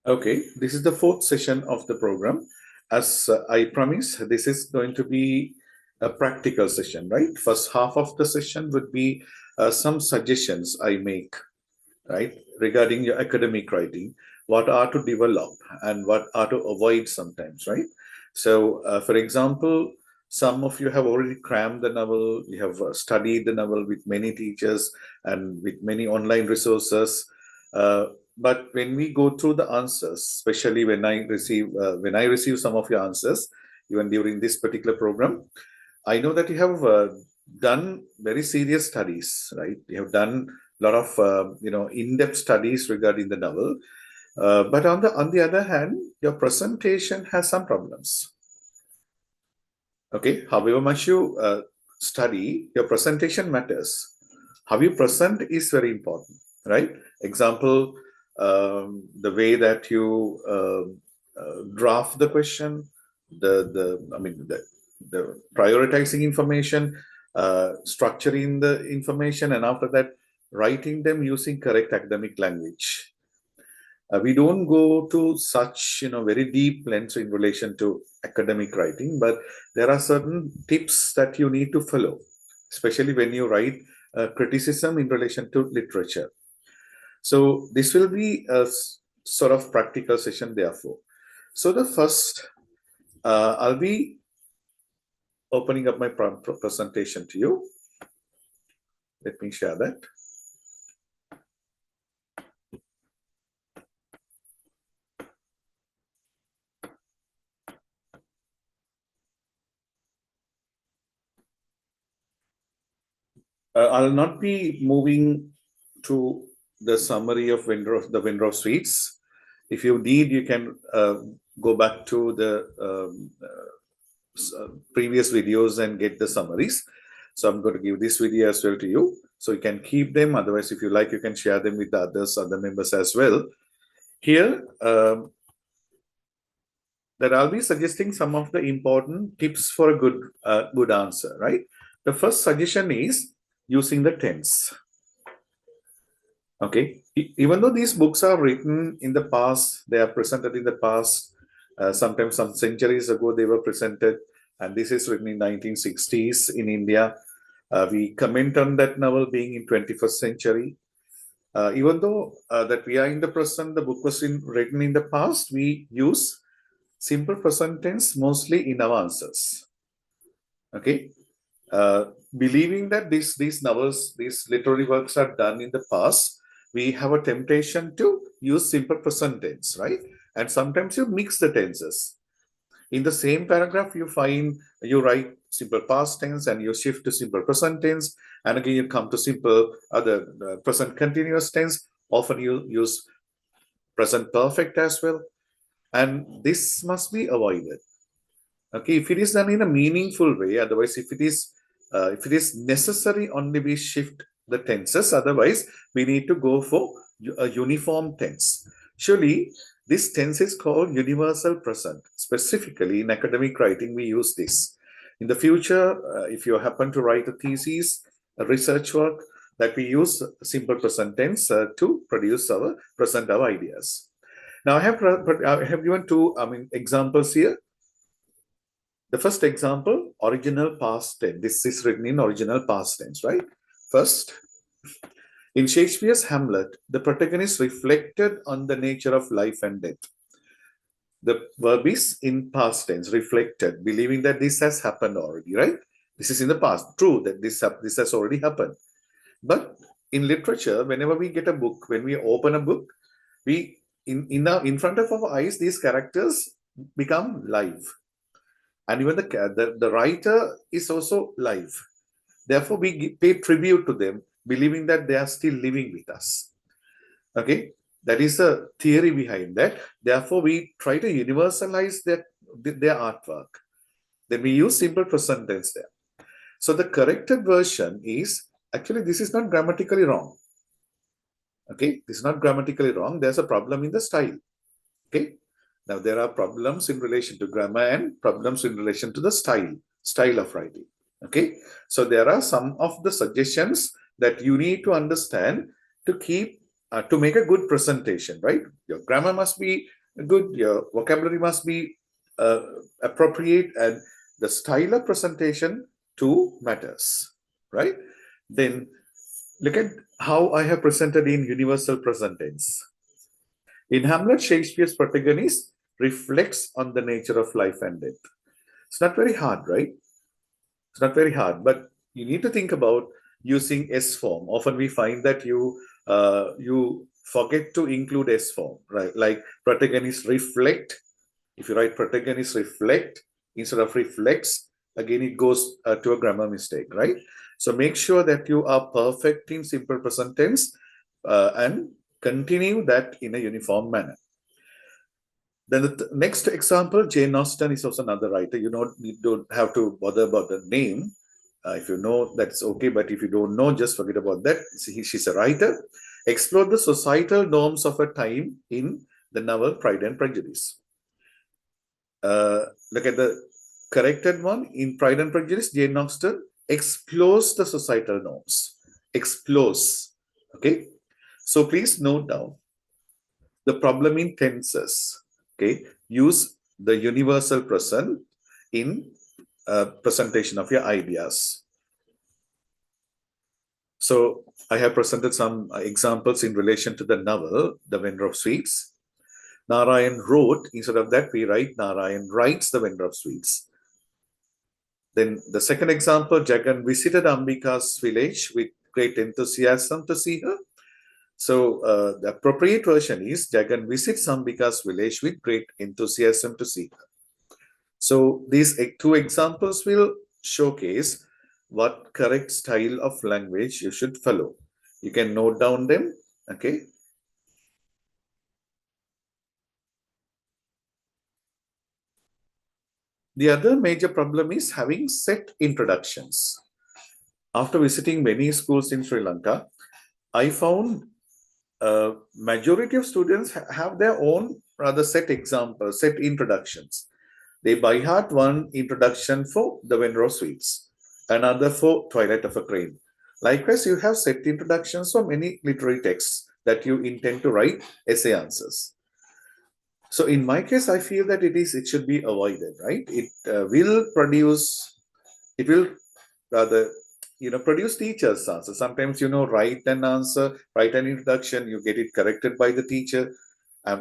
Okay, this is the fourth session of the program. As I promised, this is going to be a practical session, right? First half of the session would be some suggestions I make, right, regarding your academic writing, what are to develop and what are to avoid sometimes, right? So, for example, some of you have already crammed the novel, you have studied the novel with many teachers and with many online resources. Uh, but when we go through the answers, especially when I receive some of your answers, even during this particular program, I know that you have done very serious studies, right? You have done a lot of in-depth studies regarding the novel. But on the other hand, your presentation has some problems. Okay, however much you study, your presentation matters. How you present is very important, right? Example, the way that you draft the question, the prioritizing information, structuring the information, and after that, writing them using correct academic language. We don't go to such very deep lens in relation to academic writing, but there are certain tips that you need to follow, especially when you write criticism in relation to literature. So this will be a sort of practical session, therefore. So the first, I'll be opening up my presentation to you. Let me share that. I'll not be moving to the summary of the Window of Suites. If you need, you can go back to the previous videos and get the summaries. So I'm going to give this video as well to you. So you can keep them. Otherwise, if you like, you can share them with the other members as well. Here, that I'll be suggesting some of the important tips for a good answer, right? The first suggestion is using the tense. Okay, even though these books are written in the past, they are presented in the past, sometimes some centuries ago they were presented, and this is written in 1960s in India. We comment on that novel being in 21st century. Even though that we are in the present, the book was written in the past, we use simple present tense mostly in our answers. Okay, believing that these novels, these literary works are done in the past, we have a temptation to use simple present tense, right? And sometimes you mix the tenses. In the same paragraph, you write simple past tense and you shift to simple present tense, and again you come to simple present continuous tense. Often you use present perfect as well, and this must be avoided. Okay, if it is done in a meaningful way, otherwise, if it is necessary, only we shift the tenses. Otherwise, we need to go for a uniform tense. Surely, this tense is called universal present. Specifically, in academic writing, we use this. In the future, if you happen to write a thesis, a research work, that we use simple present tense to present our ideas. Now, I have given two examples here. The first example, original past tense. This is written in original past tense, right? First, in Shakespeare's Hamlet, the protagonist reflected on the nature of life and death. The verb is in past tense, reflected, believing that this has happened already, right? This is in the past. True that this has already happened. But in literature, whenever we get a book, when we open a book, in front of our eyes, these characters become live. And even the writer is also live. Therefore, we pay tribute to them, believing that they are still living with us. Okay, that is the theory behind that. Therefore, we try to universalize their artwork. Then we use simple present tense there. So the corrected version is, actually, this is not grammatically wrong. Okay, this is not grammatically wrong. There's a problem in the style. Okay, now there are problems in relation to grammar and problems in relation to the style of writing. Okay, so there are some of the suggestions that you need to understand to make a good presentation, right? Your grammar must be Good. Your vocabulary must be appropriate, and the style of presentation too matters, right? Then look at how I have presented in universal present tense. In Hamlet, Shakespeare's protagonist reflects on the nature of life and death. It's not very hard, right? It's not very hard, but you need to think about using S form. Often we find that you forget to include S form, right? Like protagonist reflect. If you write protagonist reflect instead of reflects, again it goes to a grammar mistake, right? So make sure that you are perfect in simple present tense and continue that in a uniform manner. Then the next example, Jane Austen is also another writer. You don't have to bother about the name. If you know, that's okay. But if you don't know, just forget about that. She's a writer. Explore the societal norms of her time in the novel Pride and Prejudice. Look at the corrected one. In Pride and Prejudice, Jane Austen explores the societal norms. Explores. Okay. So please note down the problem in tenses. Okay, use the universal present in presentation of your ideas. So I have presented some examples in relation to the novel, The Vendor of Sweets. Narayan wrote, instead of that, we write Narayan writes The Vendor of Sweets. Then the second example, Jagan visited Ambika's village with great enthusiasm to see her. So the appropriate version is Jagan visits Ambika's village with great enthusiasm to see her. So these two examples will showcase what correct style of language you should follow. You can note down them, okay? The other major problem is having set introductions. After visiting many schools in Sri Lanka, I found majority of students have their own rather set examples, set introductions. They by heart one introduction for The Vendor of Sweets, another for Twilight of a Crane. Likewise, you have set introductions for many literary texts that you intend to write essay answers. So in my case, I feel that it should be avoided, right? It will rather produce teachers answer. Sometimes write an answer, write an introduction, you get it corrected by the teacher.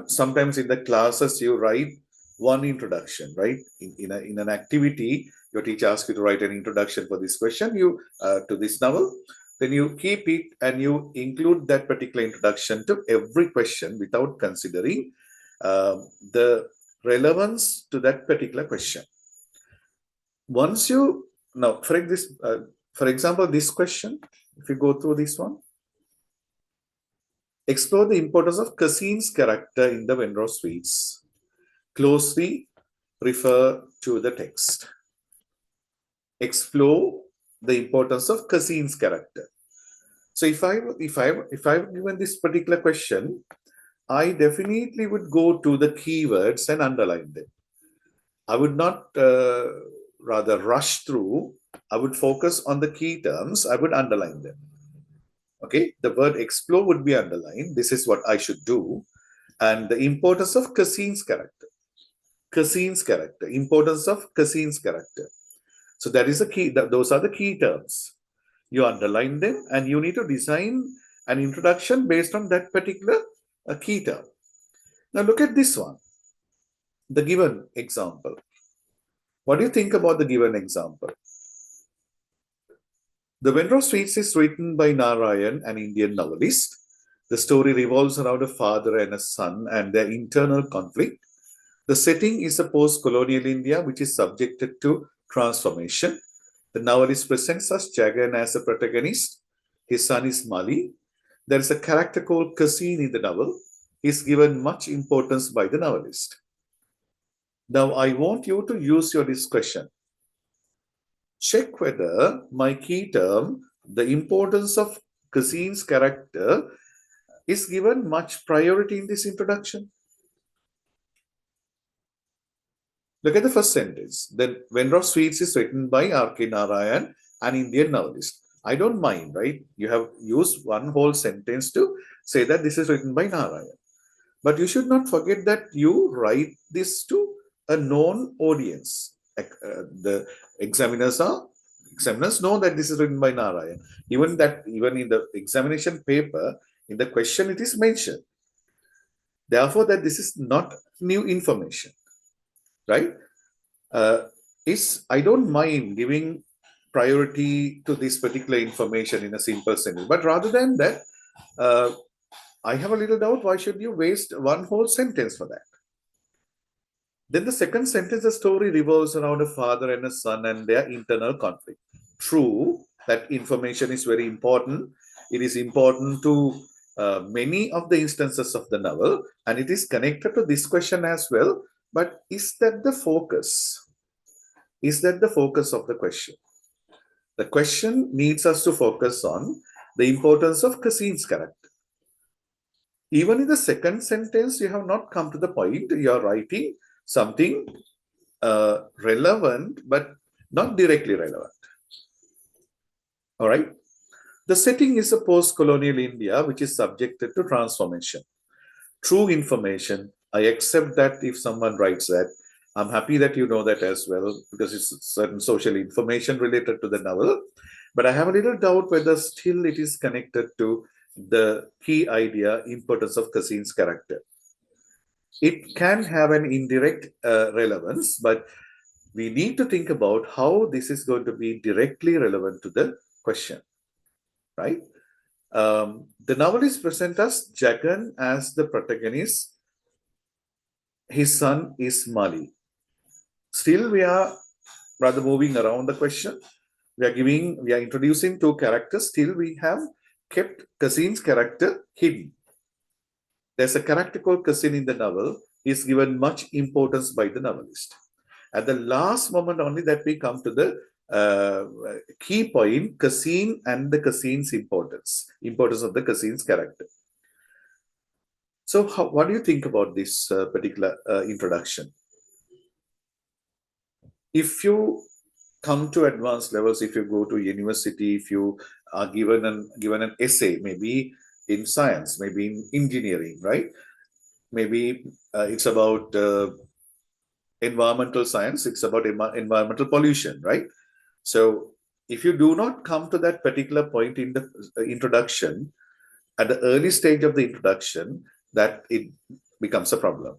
Sometimes in the classes you write one introduction, right? In an activity, your teacher asks you to write an introduction for this question, to this novel. Then you keep it and you include that particular introduction to every question without considering the relevance to that particular question. Once you now, for example, this question, if you go through this one, explore the importance of Cassine's character in The Vendor of Sweets. Closely refer to the text. Explore the importance of Cassine's character. So if I've given this particular question, I definitely would go to the keywords and underline them. I would not rather rush through. I would focus on the key terms. I would underline them. Okay, the word explore would be underlined. This is what I should do. And the importance of Cassine's character. Cassine's character. Importance of Cassine's character. So that is the key. Those are the key terms. You underline them and you need to design an introduction based on that particular key term. Now look at this one. The given example. What do you think about the given example? The Vendor of Sweets is written by Narayan, an Indian novelist. The story revolves around a father and a son and their internal conflict. The setting is a post-colonial India which is subjected to transformation. The novelist presents us Jagan as a protagonist. His son is Mali. There is a character called Cassine in the novel. He is given much importance by the novelist. Now, I want you to use your discretion. Check whether my key term, the importance of Cassine's character, is given much priority in this introduction. Look at the first sentence. The Vendor of Sweets is written by R.K. Narayan, an Indian novelist. I don't mind, right? You have used one whole sentence to say that this is written by Narayan. But you should not forget that you write this to a known audience. The examiners are examiners know that this is written by Narayan. Even in the examination paper, in the question it is mentioned. Therefore, that this is not new information, right? I don't mind giving priority to this particular information in a simple sentence, but rather than that, I have a little doubt. Why should you waste one whole sentence for that? Then the second sentence, the story revolves around a father and a son and their internal conflict. True, that information is very important. It is important to many of the instances of the novel, and it is connected to this question as well. But is that the focus? Is that the focus of the question? The question needs us to focus on the importance of Cassine's character. Even in the second sentence, you have not come to the point. You are writing something relevant, but not directly relevant. All right. The setting is a post-colonial India, which is subjected to transformation. True information. I accept that if someone writes that. I'm happy that you know that as well, because it's certain social information related to the novel. But I have a little doubt whether still it is connected to the key idea, importance of Cassine's character. It can have an indirect relevance, but we need to think about how this is going to be directly relevant to the question, right? The novelist presents us Jagan as the protagonist. His son is Mali. Still, we are rather moving around the question. We are introducing two characters. Still, we have kept Cassine's character hidden. There's a character called Cassine in the novel. Is given much importance by the novelist. At the last moment only that we come to the key point, Cassine and the Cassine's importance of the Cassine's character. So what do you think about this particular introduction? If you come to advanced levels, if you go to university, if you are given an essay, maybe in science, maybe in engineering, right? Maybe it's about environmental science, it's about environmental pollution, right? So if you do not come to that particular point in the introduction, at the early stage of the introduction, that it becomes a problem.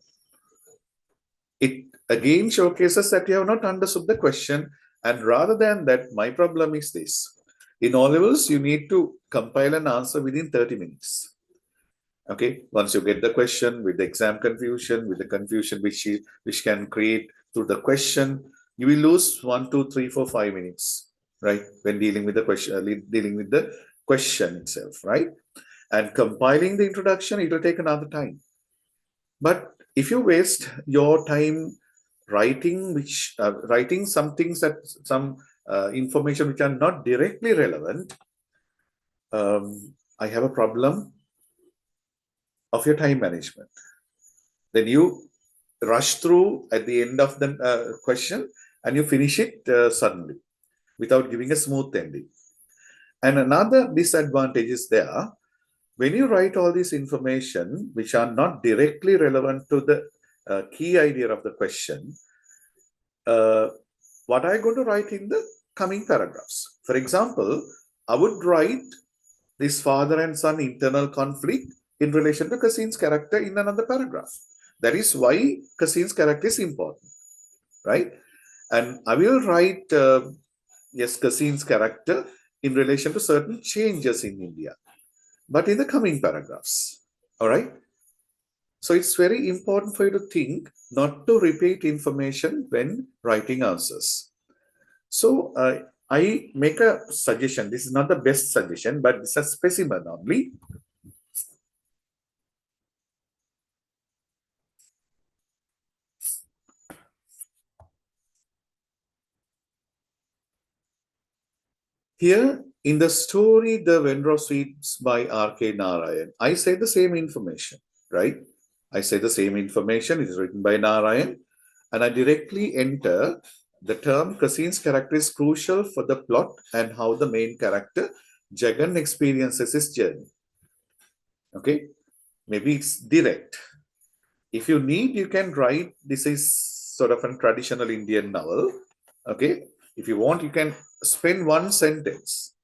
It again showcases that you have not understood the question, and rather than that, my problem is this. In all levels, you need to compile an answer within 30 minutes. Okay, once you get the question with the exam confusion, with the confusion which can create through the question, you will lose 1, 2, 3, 4, 5 minutes, right? When dealing with the question itself, right? And compiling the introduction, it will take another time. But if you waste your time writing some things that some information which are not directly relevant, I have a problem of your time management. Then you rush through at the end of the question and you finish it suddenly without giving a smooth ending. And another disadvantage is there. When you write all this information which are not directly relevant to the key idea of the question, what are you going to write in the coming paragraphs? For example, I would write this father and son internal conflict in relation to Cassine's character in another paragraph. That is why Cassine's character is important, right? And I will write, Cassine's character in relation to certain changes in India, but in the coming paragraphs, all right? So it's very important for you to think not to repeat information when writing answers. So I make a suggestion. This is not the best suggestion, but it's a specimen only. Here in the story, The Vendor of Sweets by R.K. Narayan, I say the same information, right? I say the same information. It is written by Narayan. And I directly enter the term Cassine's character is crucial for the plot and how the main character, Jagan, experiences his journey. Okay? Maybe it's direct. If you need, you can write, this is sort of a traditional Indian novel. Okay. If you want, you can spend one sentence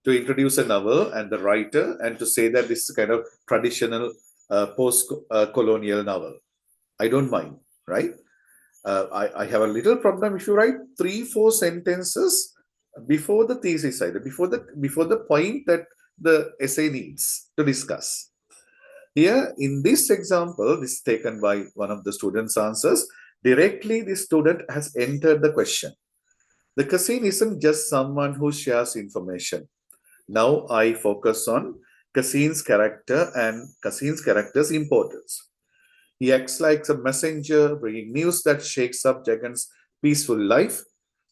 to introduce a novel and the writer and to say that this is kind of traditional post-colonial novel. I don't mind, right? I have a little problem if you write 3-4 sentences before the thesis either, before the point that the essay needs to discuss. Here, in this example, this is taken by one of the students' answers. Directly, the student has entered the question. The cousin isn't just someone who shares information. Now I focus on cousin's character and cousin's character's importance. He acts like a messenger, bringing news that shakes up Jagan's peaceful life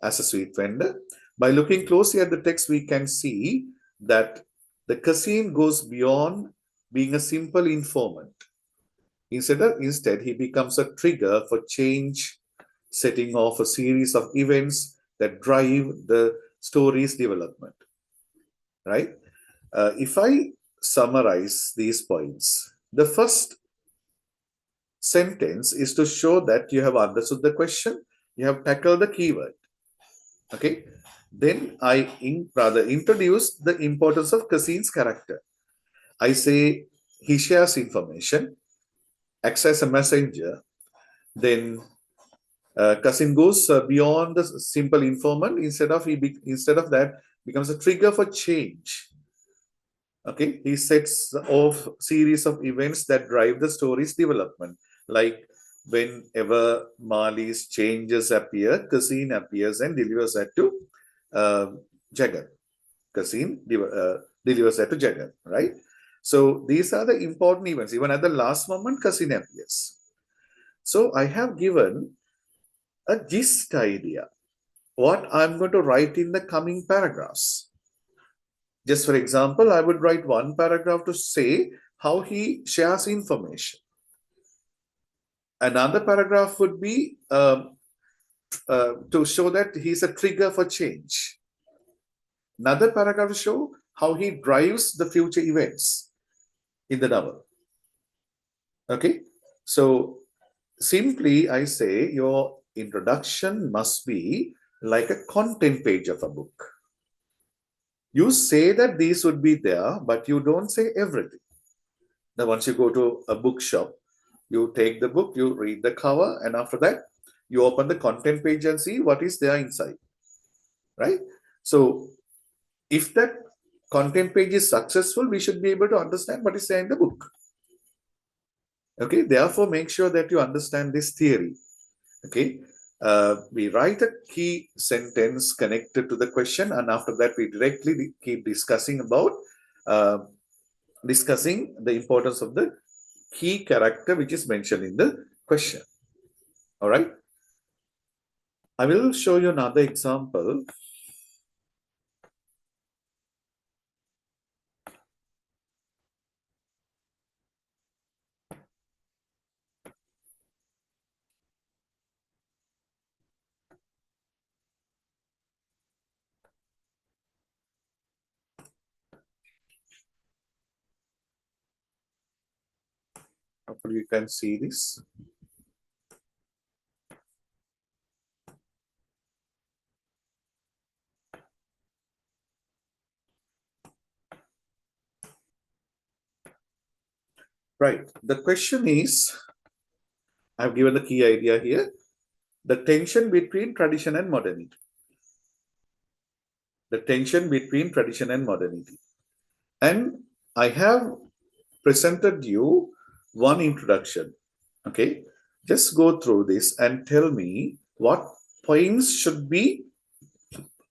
as a sweet vendor. By looking closely at the text, we can see that the cousin goes beyond being a simple informant. Instead, he becomes a trigger for change, setting off a series of events that drive the story's development. Right? If I summarize these points, the first sentence is to show that you have understood the question, you have tackled the keyword. Okay. Then I rather introduce the importance of cousin's character. I say he shares information, acts as a messenger. Then cousin goes beyond the simple informant. Instead of that, becomes a trigger for change. Okay, he sets off series of events that drive the story's development. Like whenever Mali's changes appear, Cousin appears and delivers that to uh, Jagan. Cousin delivers that to Jagan, right? So these are the important events. Even at the last moment, Cousin appears. So I have given a gist idea, what I'm going to write in the coming paragraphs. Just for example, I would write one paragraph to say how he shares information. Another paragraph would be to show that he's a trigger for change. Another paragraph to show how he drives the future events in the novel. Okay, so simply I say your introduction must be like a content page of a book. You say that these would be there, but you don't say everything. Now, once you go to a bookshop, you take the book, you read the cover, and after that, you open the content page and see what is there inside, right? So, if that content page is successful, we should be able to understand what is there in the book. Okay, therefore, make sure that you understand this theory. Okay, we write a key sentence connected to the question, and after that, we directly keep discussing about discussing the importance of the key character which is mentioned in the question. All right. I will show you another example. Hopefully you can see this. Right. The question is, I've given the key idea here, the tension between tradition and modernity. The tension between tradition and modernity. And I have presented you one introduction. Okay. Just go through this and tell me what points should be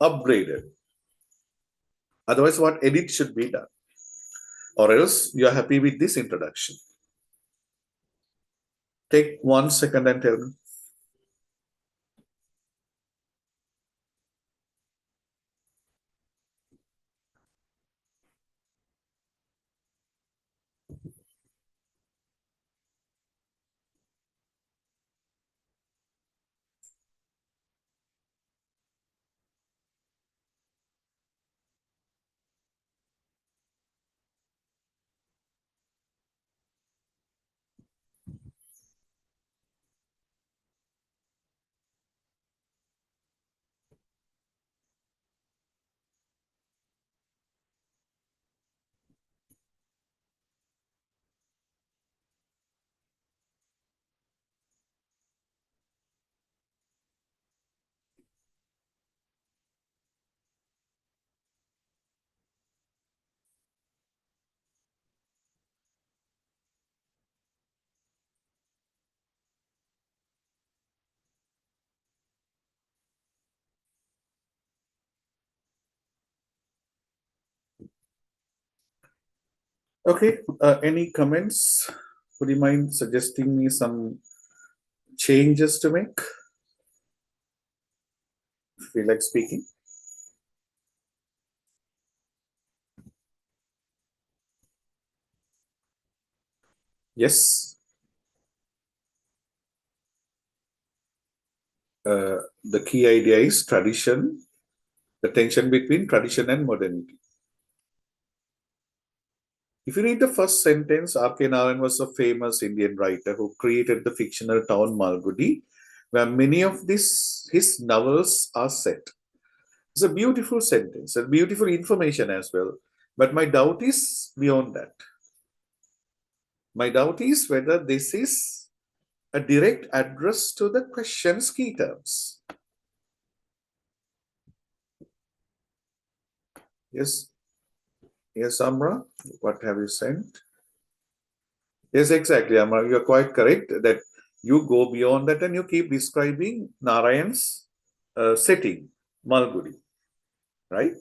upgraded. Otherwise, what edit should be done. Or else you are happy with this introduction. Take 1 second and tell me. Okay, any comments? Would you mind suggesting me some changes to make? Feel like speaking? Yes. The key idea is tradition, the tension between tradition and modernity. If you read the first sentence, R.K. Narayan was a famous Indian writer who created the fictional town Malgudi, where many of his novels are set. It's a beautiful sentence and beautiful information as well. But my doubt is beyond that. My doubt is whether this is a direct address to the question's key terms. Yes, yes, Amra, what have you sent? Yes, exactly, Amra. You're quite correct that you go beyond that and you keep describing Narayan's setting, Malgudi, right?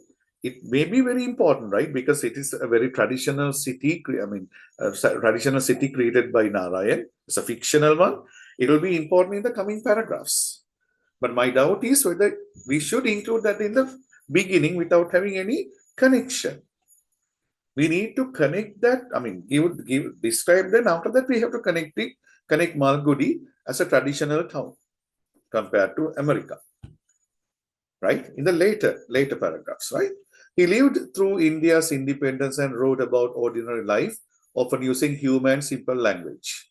It may be very important, right? Because it is a very traditional city. I mean, a traditional city created by Narayan. It's a fictional one. It will be important in the coming paragraphs. But my doubt is whether we should include that in the beginning without having any connection. We need to connect that. I mean, describe. Then after that, we have to connect Malgudi as a traditional town compared to America, right? In the later paragraphs, right? He lived through India's independence and wrote about ordinary life, often using human simple language.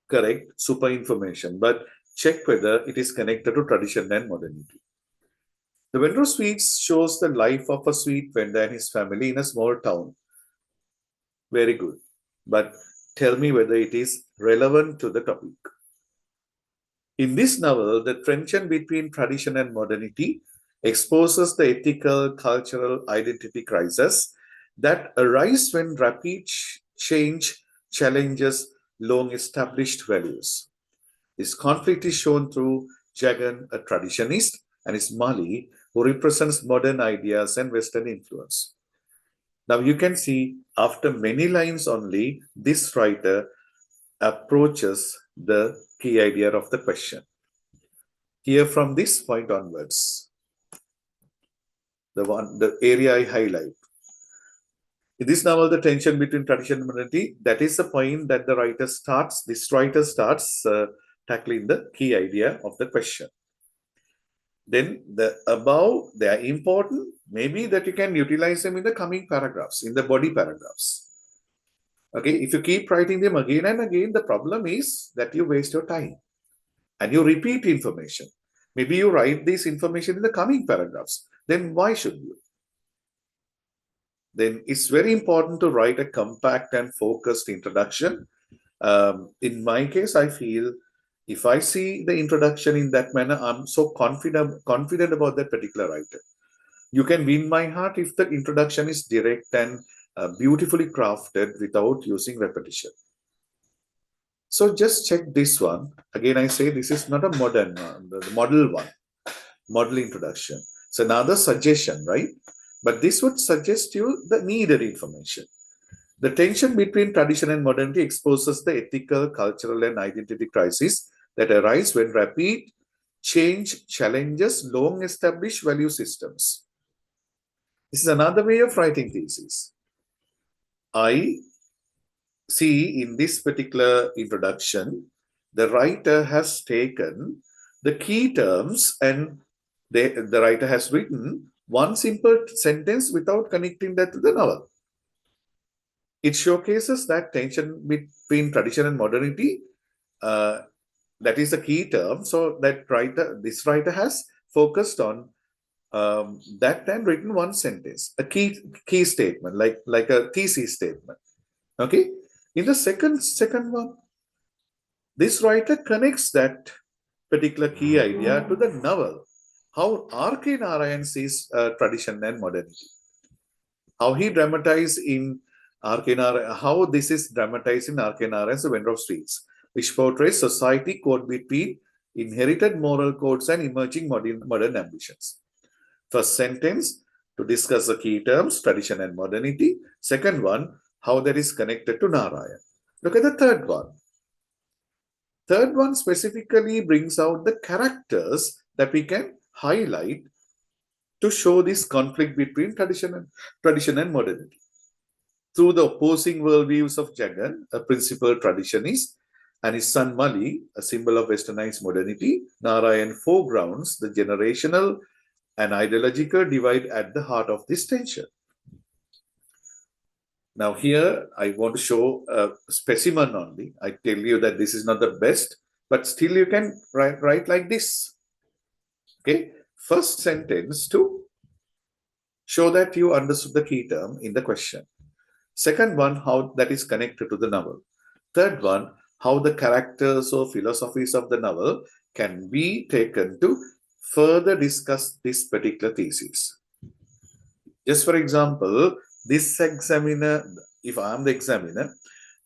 Correct, super information, but check whether it is connected to tradition and modernity. The vendor sweets shows the life of a sweet vendor and his family in a small town. Very good. But tell me whether it is relevant to the topic. In this novel, the tension between tradition and modernity exposes the ethical, cultural identity crisis that arise when rapid change challenges long established values. This conflict is shown through Jagan, a traditionist, and his Mali, who represents modern ideas and Western influence. Now you can see after many lines only, this writer approaches the key idea of the question. Here from this point onwards, the area I highlight. In this novel, the tension between tradition and modernity, that is the point that this writer starts tackling the key idea of the question. Then the above, they are important, maybe that you can utilize them in the coming paragraphs, in the body paragraphs. Okay, if you keep writing them again and again, the problem is that you waste your time and you repeat information. Maybe you write this information in the coming paragraphs. Then why should you? Then it's very important to write a compact and focused introduction. In my case, I feel if I see the introduction in that manner, I'm so confident about that particular writer. You can win my heart if the introduction is direct and beautifully crafted without using repetition. So just check this one. Again, I say this is not a modern one, the model one, model introduction. It's another suggestion, right? But this would suggest you the needed information. The tension between tradition and modernity exposes the ethical, cultural, and identity crisis that arise when rapid change challenges long established value systems. This is another way of writing thesis. I see in this particular introduction, the writer has taken the key terms and the writer has written one simple sentence without connecting that to the novel. It showcases that tension between tradition and modernity. That is the key term. So this writer has focused on that and written one sentence, a key statement, like a thesis statement. Okay. In the second one, this writer connects that particular key idea to the novel. How R.K. Narayan sees tradition and modernity. How he dramatized in R.K. Narayan, how this is dramatized in R.K. Narayan's The Vendor of Streets, which portrays society caught between inherited moral codes and emerging modern ambitions. First sentence, to discuss the key terms, tradition and modernity. Second one, how that is connected to Narayan. Look at the third one. Third one specifically brings out the characters that we can highlight to show this conflict between tradition and modernity. Through the opposing worldviews of Jagan, a principal traditionist, and his son Mali, a symbol of westernized modernity, Narayan foregrounds the generational and ideological divide at the heart of this tension. Now here, I want to show a specimen only. I tell you that this is not the best, but still you can write like this. Okay, first sentence to show that you understood the key term in the question. Second one, how that is connected to the novel. Third one, how the characters or philosophies of the novel can be taken to further discuss this particular thesis. Just for example, this examiner, if I am the examiner,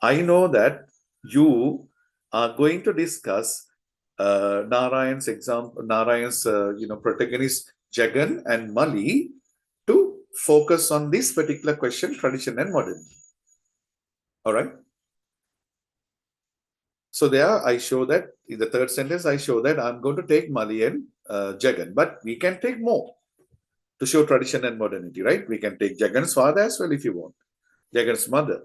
I know that you are going to discuss Narayan's protagonist Jagan and Mali to focus on this particular question, tradition and modernity. All right. So there I show that in the third sentence, I show that I'm going to take Mali and Jagan, but we can take more to show tradition and modernity, right? We can take Jagan's father as well if you want, Jagan's mother,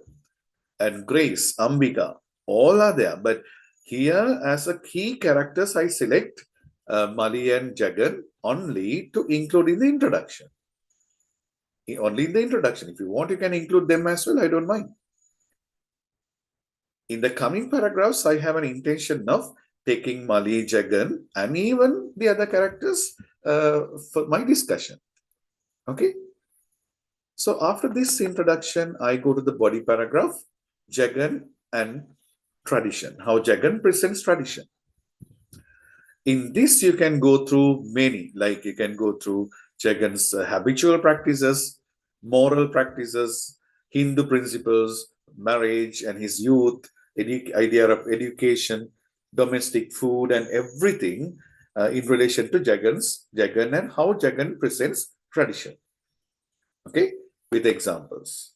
and Grace, Ambika, all are there. But here as a key characters, I select Mali and Jagan only to include in the introduction. Only in the introduction. If you want, you can include them as well. I don't mind. In the coming paragraphs, I have an intention of taking Mali, Jagan, and even the other characters for my discussion. Okay. So after this introduction, I go to the body paragraph, Jagan and tradition, how Jagan presents tradition. In this, you can go through many, like you can go through Jagan's habitual practices, moral practices, Hindu principles, marriage and his youth, idea of education, domestic food, and everything in relation to Jagan and how Jagan presents tradition. Okay, with examples.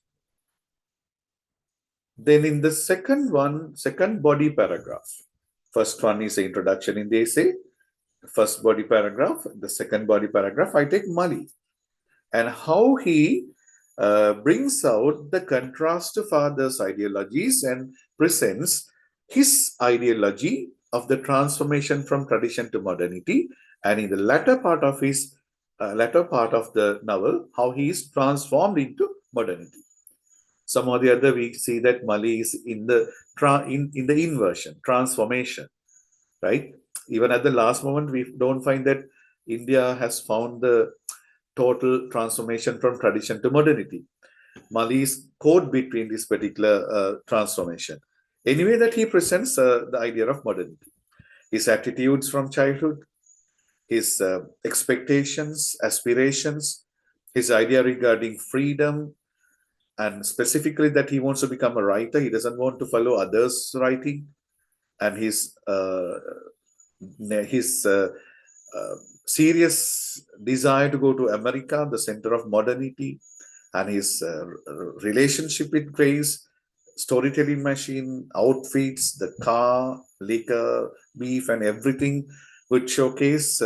Then in the second body paragraph, first one is the introduction in the essay, first body paragraph, the second body paragraph, I take Mali and how he brings out the contrast to father's ideologies and presents his ideology of the transformation from tradition to modernity, and in the latter part of the novel, how he is transformed into modernity. Some or the other, we see that Mali is in the inversion, transformation, right? Even at the last moment, we don't find that India has found the total transformation from tradition to modernity. Mali is caught between this particular transformation. Anyway, that he presents the idea of modernity, his attitudes from childhood, his expectations, aspirations, his idea regarding freedom, and specifically that he wants to become a writer. He doesn't want to follow others' writing, and his serious desire to go to America, the center of modernity, and his relationship with Grace, storytelling machine, outfits, the car, liquor, beef, and everything would showcase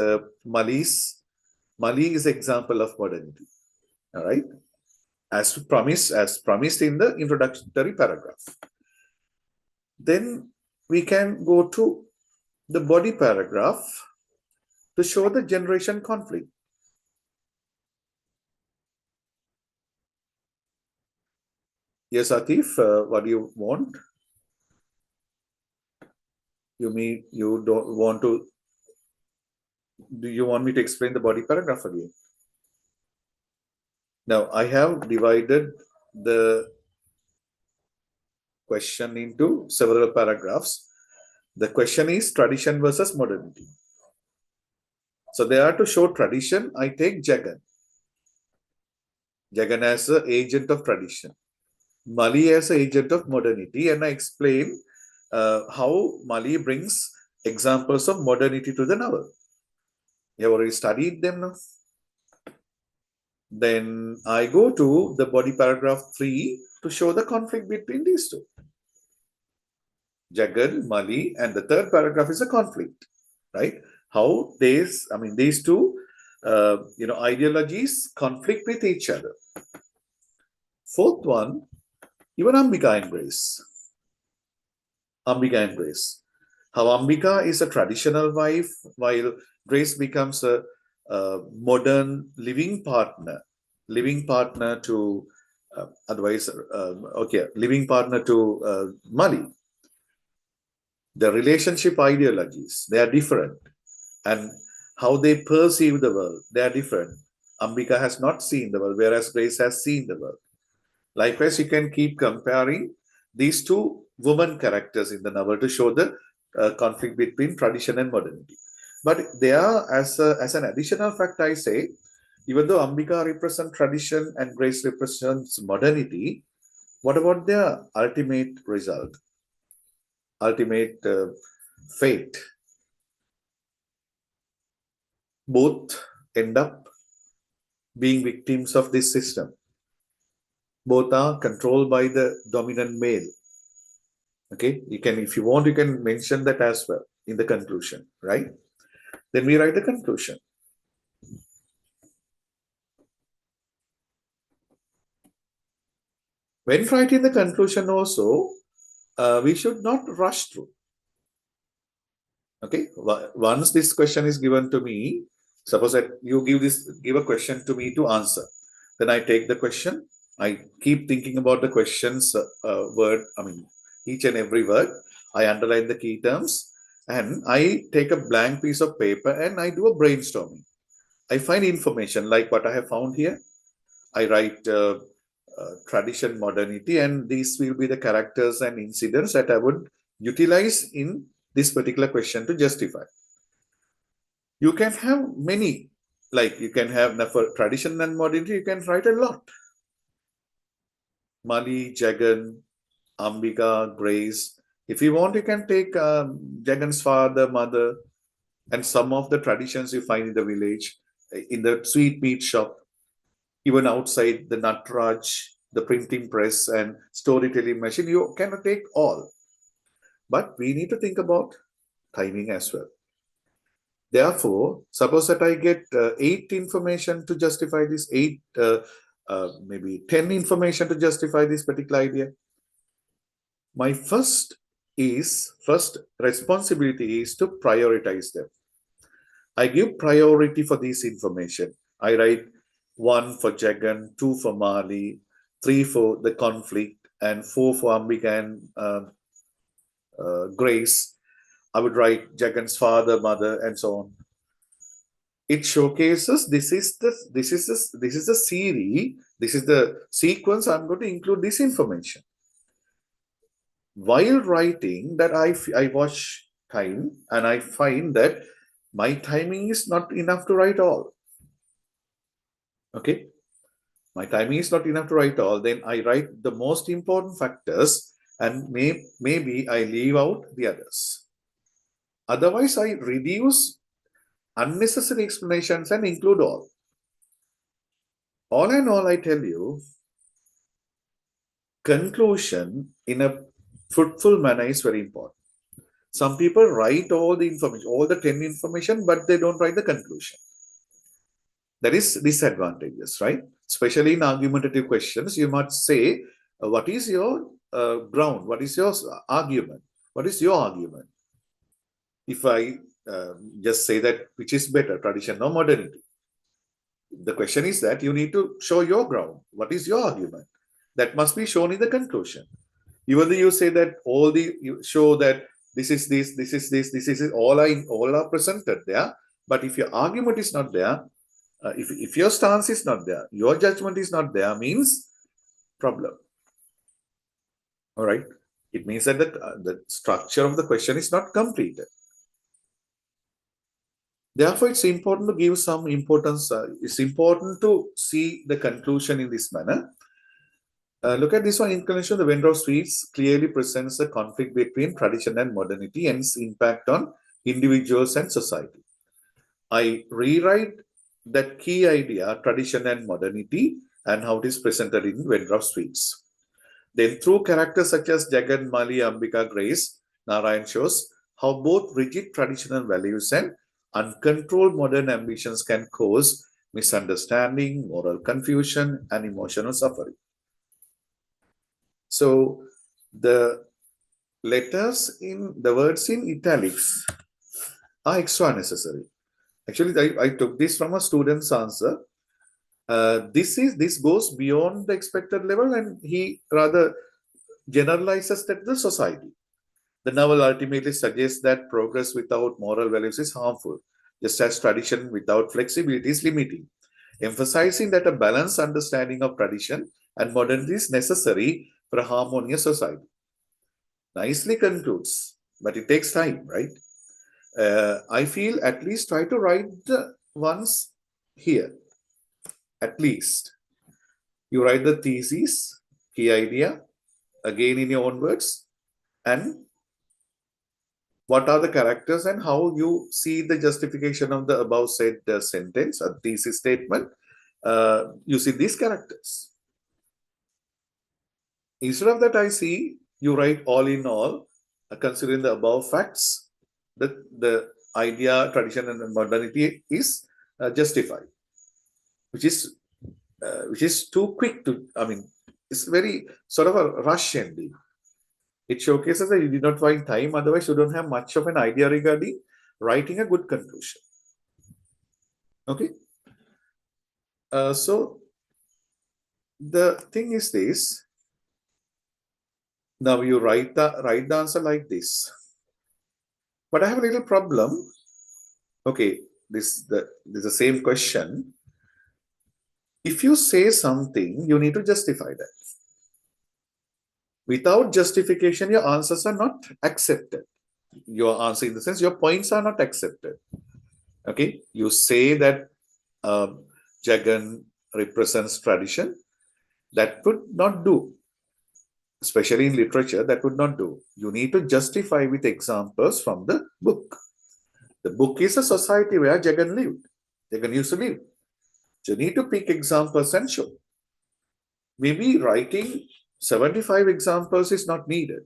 Mali is example of modernity. All right, as promised in the introductory paragraph. Then we can go to the body paragraph to show the generation conflict. Yes, Atif, what do you want? You don't want to? Do you want me to explain the body paragraph again? Now, I have divided the question into several paragraphs. The question is tradition versus modernity. So they are to show tradition. I take Jagan. Jagan as an agent of tradition. Mali as an agent of modernity. And I explain how Mali brings examples of modernity to the novel. You have already studied them now. Then I go to the body paragraph 3, to show the conflict between these two. Jagan, Mali, and the third paragraph is a conflict, right? How these two, ideologies conflict with each other. Fourth one, even Ambika and Grace. Ambika and Grace. How Ambika is a traditional wife, while Grace becomes a modern living partner to living partner to Mali. The relationship ideologies, they are different, and how they perceive the world, they are different. Ambika has not seen the world, whereas Grace has seen the world. Likewise, you can keep comparing these two woman characters in the novel to show the conflict between tradition and modernity. But they are, as an additional fact, I say, even though Ambika represents tradition and Grace represents modernity, what about their ultimate result? Ultimate fate? Both end up being victims of this system. Both are controlled by the dominant male. Okay, you can, if you want, you can mention that as well in the conclusion, right? Then we write the conclusion. When writing the conclusion also, we should not rush through. Okay, once this question is given to me, suppose that you give a question to me to answer, then I take the question, I keep thinking about the question's word, each and every word, I underline the key terms, and I take a blank piece of paper and I do a brainstorming. I find information like what I have found here. I write tradition, modernity, and these will be the characters and incidents that I would utilize in this particular question to justify. You can have many, like you can have for tradition and modernity, you can write a lot. Mali, Jagan, Ambika, Grace. If you want, you can take Jagan's father, mother, and some of the traditions you find in the village, in the sweet meat shop, even outside the Natraj, the printing press, and storytelling machine. You cannot take all. But we need to think about timing as well. Therefore, suppose that I get 8 information to justify this, maybe 10 information to justify this particular idea. My first responsibility is to prioritize them. I give priority for this information. I write 1 for Jagan, 2 for Mali, 3 for the conflict, and 4 for Ambika and Grace. I would write Jagan's father, mother, and so on. It showcases this is the series, this is the sequence. I'm going to include this information. While writing that, I watch time and I find that my timing is not enough to write all. Okay, my timing is not enough to write all. Then I write the most important factors and maybe I leave out the others. Otherwise, I reduce unnecessary explanations and include all. All in all, I tell you, conclusion in a fruitful manner is very important. Some people write all the information, all the 10 information, but they don't write the conclusion. That is disadvantageous, right? Especially in argumentative questions, you must say, what is your ground? What is your argument? What is your argument? If I just say that which is better, tradition or modernity, the question is that you need to show your ground. What is your argument? That must be shown in the conclusion. Even though you say that you show that this is this, this is this, this is all are presented there. But if your argument is not there, if your stance is not there, your judgment is not there, means problem. All right. It means that the structure of the question is not completed. Therefore, it's important to give some importance. It's important to see the conclusion in this manner. Look at this one. In conclusion, the vendor of sweets clearly presents the conflict between tradition and modernity and its impact on individuals and society. I rewrite that key idea, tradition and modernity, and how it is presented in vendor of sweets. Then through characters such as Jagan, Mali, Ambika, Grace, Narayan shows how both rigid traditional values and uncontrolled modern ambitions can cause misunderstanding, moral confusion, and emotional suffering. So the words in italics are extra necessary. Actually, I took this from a student's answer. This goes beyond the expected level, and he rather generalizes that the society. The novel ultimately suggests that progress without moral values is harmful, just as tradition without flexibility is limiting, emphasizing that a balanced understanding of tradition and modernity is necessary for a harmonious society. Nicely concludes, but it takes time, right? I feel at least try to write the ones here. At least you write the thesis, key idea, again in your own words, and what are the characters and how you see the justification of the above said sentence or thesis statement using these characters. Instead of that, I see you write all in all, considering the above facts, that the idea, tradition, and modernity is justified, which is too quick to. I mean, it's very sort of a rush ending. It showcases that you did not find time, otherwise you don't have much of an idea regarding writing a good conclusion. Okay. So the thing is this. Now you write the answer like this. But I have a little problem. Okay, this is the same question. If you say something, you need to justify that. Without justification, your answers are not accepted. Your answer, in the sense, your points are not accepted. Okay, you say that Jagan represents tradition. That would not do. Especially in literature, that would not do. You need to justify with examples from the book. The book is a society where Jagan lived. Jagan used to live. So you need to pick examples and show. Maybe writing 75 examples is not needed,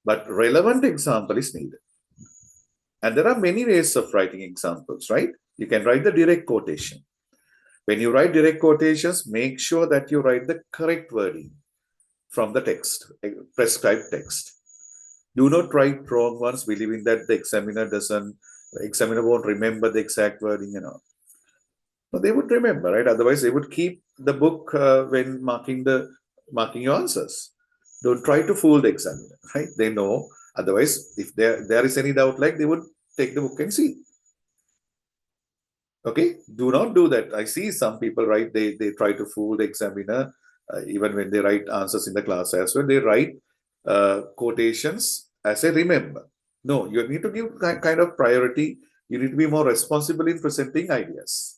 but relevant example is needed. And there are many ways of writing examples, right? You can write the direct quotation. When you write direct quotations, make sure that you write the correct wording from the text, prescribed text. Do not write wrong ones, believing that the examiner won't remember the exact wording and all. No, they would remember, right? Otherwise, they would keep the book when marking your answers. Don't try to fool the examiner, right? They know. Otherwise, if there is any doubt, like, they would take the book and see. Okay, do not do that. I see some people, right? They try to fool the examiner, even when they write answers in the class as well. They write quotations as a remember. No, you need to give kind of priority. You need to be more responsible in presenting ideas.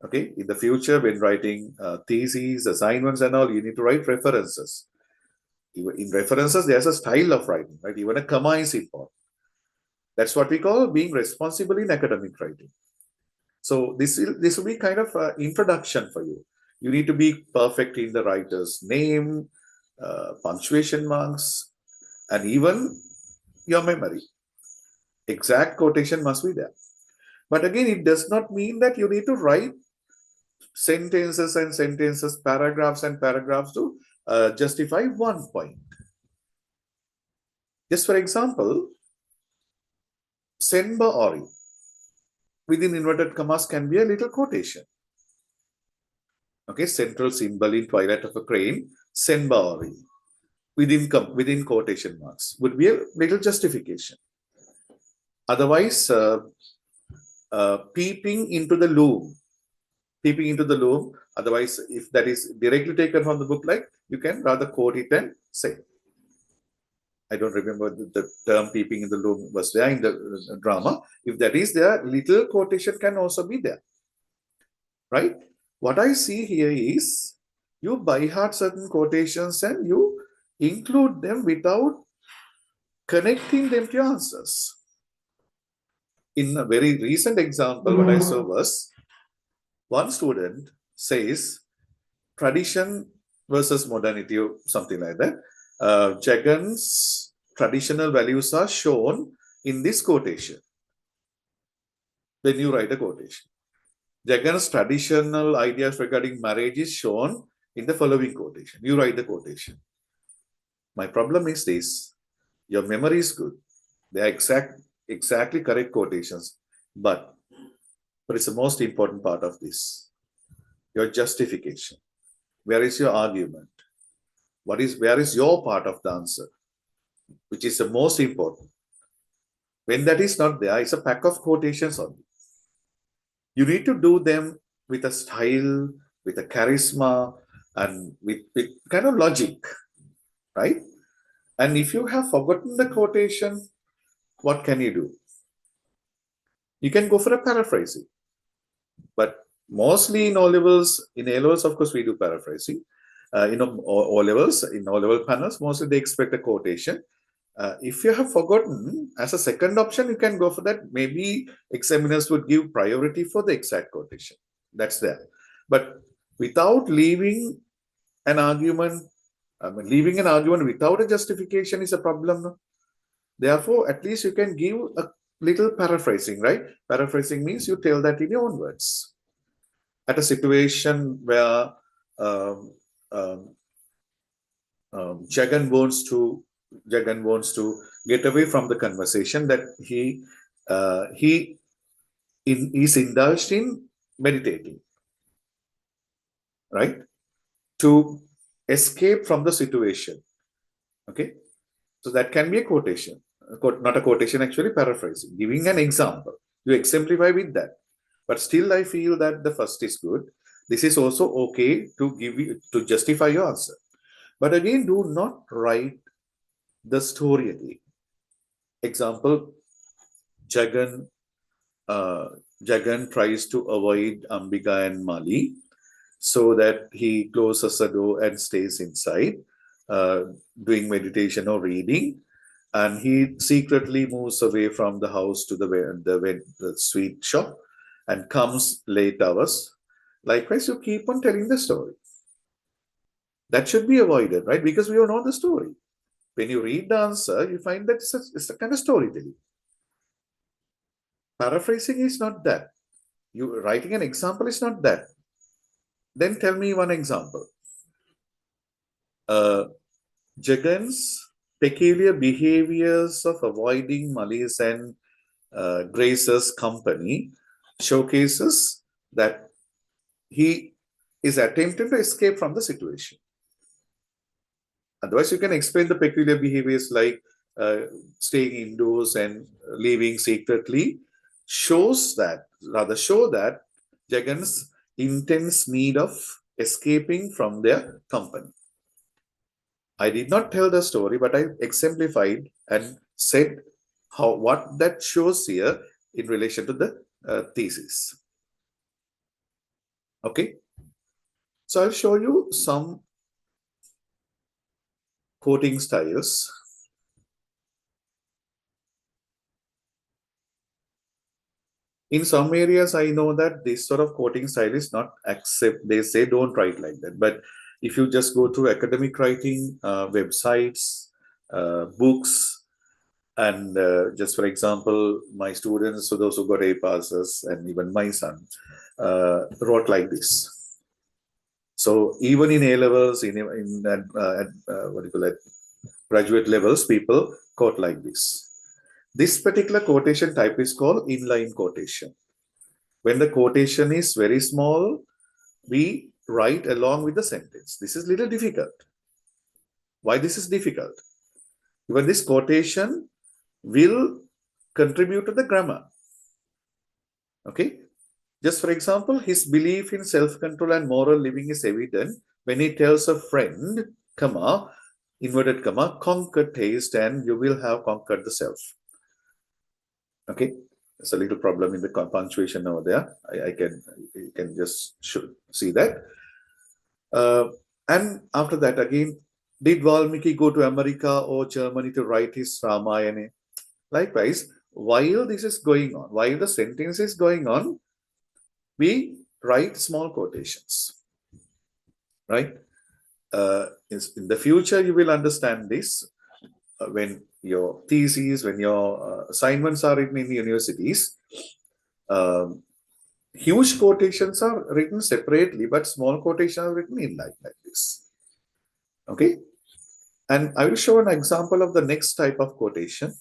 Okay, in the future, when writing theses, assignments, and all, you need to write references. In references, there's a style of writing, right? Even a comma is important. That's what we call being responsible in academic writing. So this will be kind of an introduction for you. You need to be perfect in the writer's name, punctuation marks, and even your memory. Exact quotation must be there. But again, it does not mean that you need to write sentences and sentences, paragraphs and paragraphs to justify one point. Just for example, Senba Ori, within inverted commas, can be a little quotation. Okay, central symbol in Twilight of a Crane, Senba Ori, within quotation marks, would be a little justification. Otherwise, peeping into the loom. Otherwise, if that is directly taken from the book, like, you can rather quote it and say. I don't remember the term peeping in the loom was there in the drama. If that is there, little quotation can also be there. Right? What I see here is you by heart certain quotations and you include them without connecting them to your answers. In a very recent example, what I saw was one student says tradition versus modernity or something like that. Jagan's traditional values are shown in this quotation. Then you write a quotation. Jagan's traditional ideas regarding marriage is shown in the following quotation. You write the quotation. My problem is this. Your memory is good. They are exactly correct quotations. But it's the most important part of this. Your justification. Where is your argument? Where is your part of the answer? Which is the most important. When that is not there, it's a pack of quotations only. You need to do them with a style, with a charisma, and with kind of logic, right? And if you have forgotten the quotation, what can you do? You can go for a paraphrasing. But mostly in O levels, of course, we do paraphrasing. O levels, in O level panels, mostly they expect a quotation. If you have forgotten, as a second option, you can go for that. Maybe examiners would give priority for the exact quotation. That's there. But without leaving an argument, leaving an argument without a justification is a problem. No? Therefore, at least you can give a little paraphrasing, right? Paraphrasing means you tell that in your own words. At a situation where Jagan wants to get away from the conversation that he is indulged in meditating, right? To escape from the situation. Okay, so that can be a quotation, not a quotation, actually paraphrasing, giving an example. You exemplify with that. But still, I feel that the first is good. This is also okay to justify your answer. But again, do not write the story again. Example, Jagan tries to avoid Ambika and Mali so that he closes the door and stays inside, doing meditation or reading. And he secretly moves away from the house to the sweet shop and comes late hours. Likewise, you keep on telling the story. That should be avoided, right? Because we all know the story. When you read the answer, you find that it's a kind of storytelling. Paraphrasing is not that. You writing an example is not that. Then tell me one example. Jagan's peculiar behaviors of avoiding Mali's and Grace's company showcases that he is attempting to escape from the situation. Otherwise, you can explain the peculiar behaviors like staying indoors and leaving secretly, show that Jagan's intense need of escaping from their company. I did not tell the story, but I exemplified and said what that shows here in relation to the thesis. Okay, so I'll show you some quoting styles. In some areas, I know that this sort of quoting style is not accepted. They say don't write like that. But if you just go to academic writing, websites, books, and just for example, my students, so those who got A passes, and even my son, wrote like this. So even in A levels, what do you call it, graduate levels, people quote like this. This particular quotation type is called inline quotation. When the quotation is very small, we write along with the sentence. This is a little difficult. Why this is difficult? Because this quotation will contribute to the grammar. Okay? Just for example, his belief in self-control and moral living is evident when he tells a friend, comma, inverted comma, conquer taste and you will have conquered the self. Okay, there's a little problem in the punctuation over there. You can just see that. And after that, again, did Valmiki go to America or Germany to write his Ramayana? Likewise, while this is going on, while the sentence is going on, we write small quotations, right? in the future, you will understand this when your theses, when your assignments are written in universities. Um, Huge quotations are written separately, but small quotations are written in line like this. Okay. And I will show an example of the next type of quotation.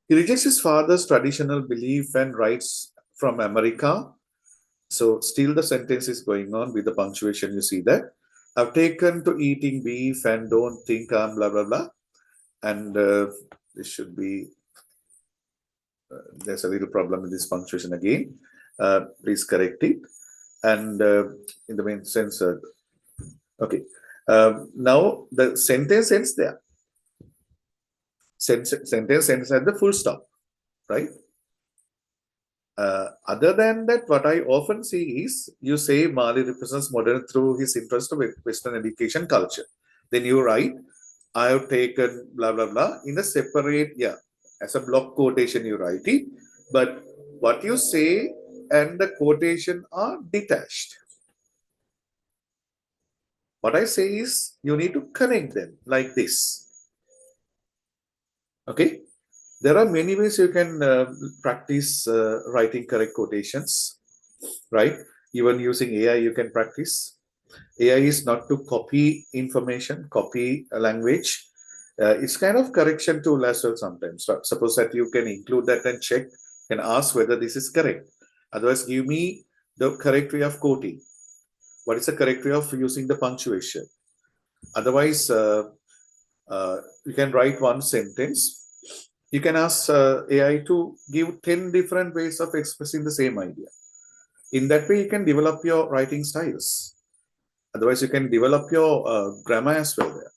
He rejects his father's traditional belief and writes from America. So still the sentence is going on with the punctuation. You see that. I've taken to eating beef and don't think I'm blah, blah, blah. And this should be, there's a little problem with this punctuation again. Please correct it. And in the main sense, okay. Now the sentence ends there. Sentence ends at the full stop, right? Other than that, what I often see is you say Mali represents modern through his interest of Western education culture. Then you write, I have taken blah, blah, blah in a separate, yeah, as a block quotation, you write it. But what you say and the quotation are detached. What I say is you need to connect them like this. Okay. There are many ways you can practice writing correct quotations, right? Even using AI, you can practice. AI is not to copy information, copy a language. It's kind of correction tool as well sometimes. So suppose that you can include that and check and ask whether this is correct. Otherwise, give me the correct way of quoting. What is the correct way of using the punctuation? Otherwise, you can write one sentence. You can ask AI to give 10 different ways of expressing the same idea. In that way, you can develop your writing styles. Otherwise, you can develop your grammar as well there.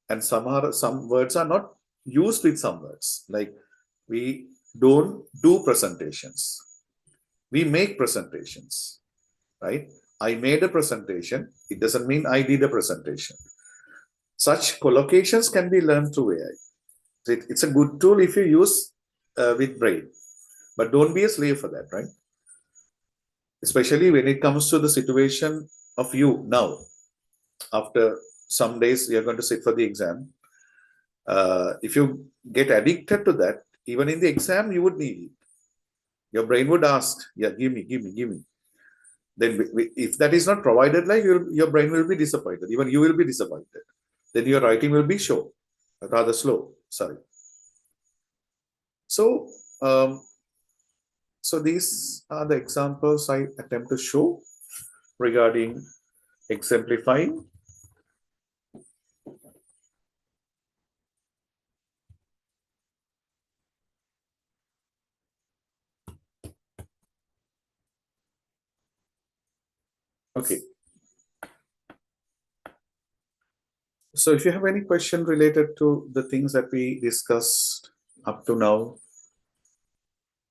And some words are not used with some words. Like we don't do presentations. We make presentations, right? I made a presentation. It doesn't mean I did a presentation. Such collocations can be learned through AI. So it's a good tool if you use with brain, but don't be a slave for that, right? Especially when it comes to the situation of you now. After some days, you're going to sit for the exam. If you get addicted to that, even in the exam, you would need it. Your brain would ask, yeah, give me, give me, give me. Then if that is not provided, like your brain will be disappointed. Even you will be disappointed. Then your writing will be rather slow. Sorry. So, so these are the examples I attempt to show regarding exemplifying. Okay. So if you have any question related to the things that we discussed up to now,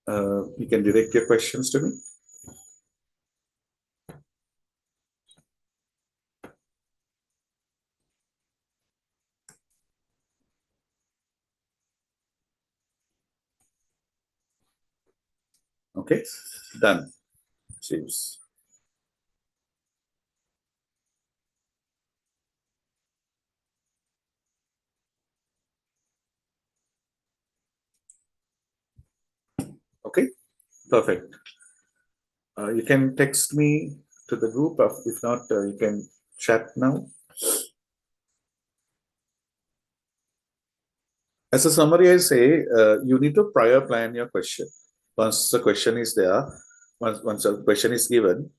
you can direct your questions to me. Okay, done. Seems. Okay, perfect. You can text me to the group. If not, you can chat now. As a summary, I say you need to prior plan your question. Once the question is there, once a question is given,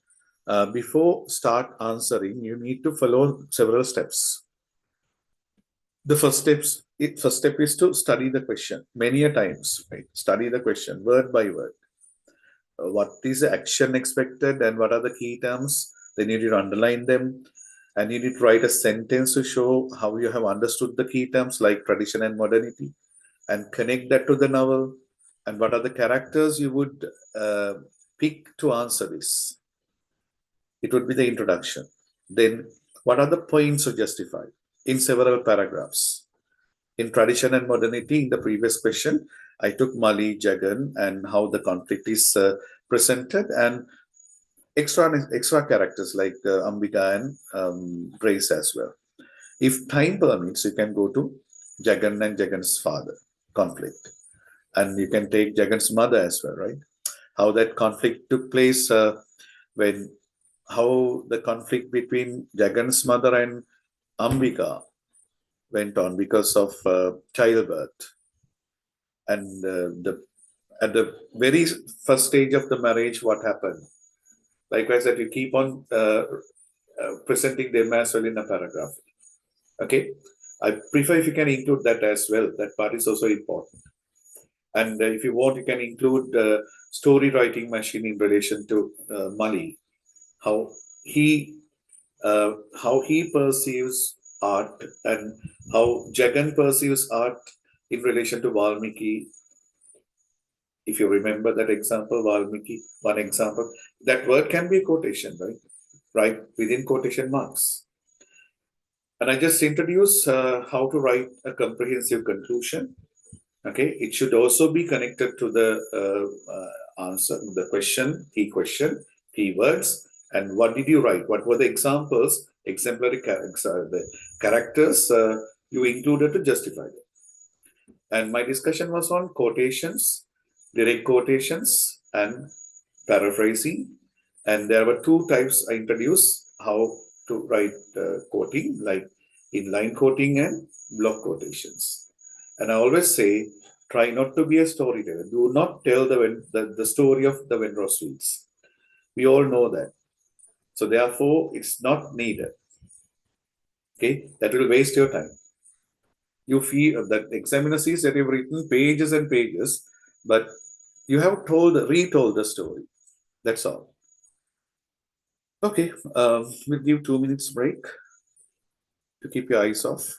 before start answering, you need to follow several steps. The first step is to study the question many a times, right? Study the question word by word. What is the action expected and what are the key terms? Then you need to underline them and you need to write a sentence to show how you have understood the key terms like tradition and modernity and connect that to the novel and what are the characters you would pick to answer this. It would be the introduction. Then what are the points to justify in several paragraphs? In tradition and modernity, in the previous question, I took Mali, Jagan, and how the conflict is presented, and extra characters like Ambika and Grace as well. If time permits, you can go to Jagan and Jagan's father conflict, and you can take Jagan's mother as well, right? How that conflict took place, when how the conflict between Jagan's mother and Ambika went on because of childbirth, and the at the very first stage of the marriage, what happened? Likewise, that you keep on presenting them as well in a paragraph. Okay, I prefer if you can include that as well. That part is also important. And if you want, you can include story writing machine in relation to Mali, how he how he perceives art, and how Jagan perceives art in relation to Valmiki. If you remember that example, Valmiki, one example, that word can be a quotation, right? Right within quotation marks. And I just introduce how to write a comprehensive conclusion. Okay, it should also be connected to the answer, the question, keywords, and what did you write? What were the examples, exemplary the characters you included to justify it? And my discussion was on quotations, direct quotations, and paraphrasing. And there were two types I introduced how to write quoting, like inline quoting and block quotations. And I always say, try not to be a storyteller. Do not tell the story of the Venro sweets. We all know that. So therefore, it's not needed. Okay, that will waste your time. You feel that examiner sees that you've written pages and pages, but you have retold the story. That's all. Okay, we'll give 2 minutes break to keep your eyes off.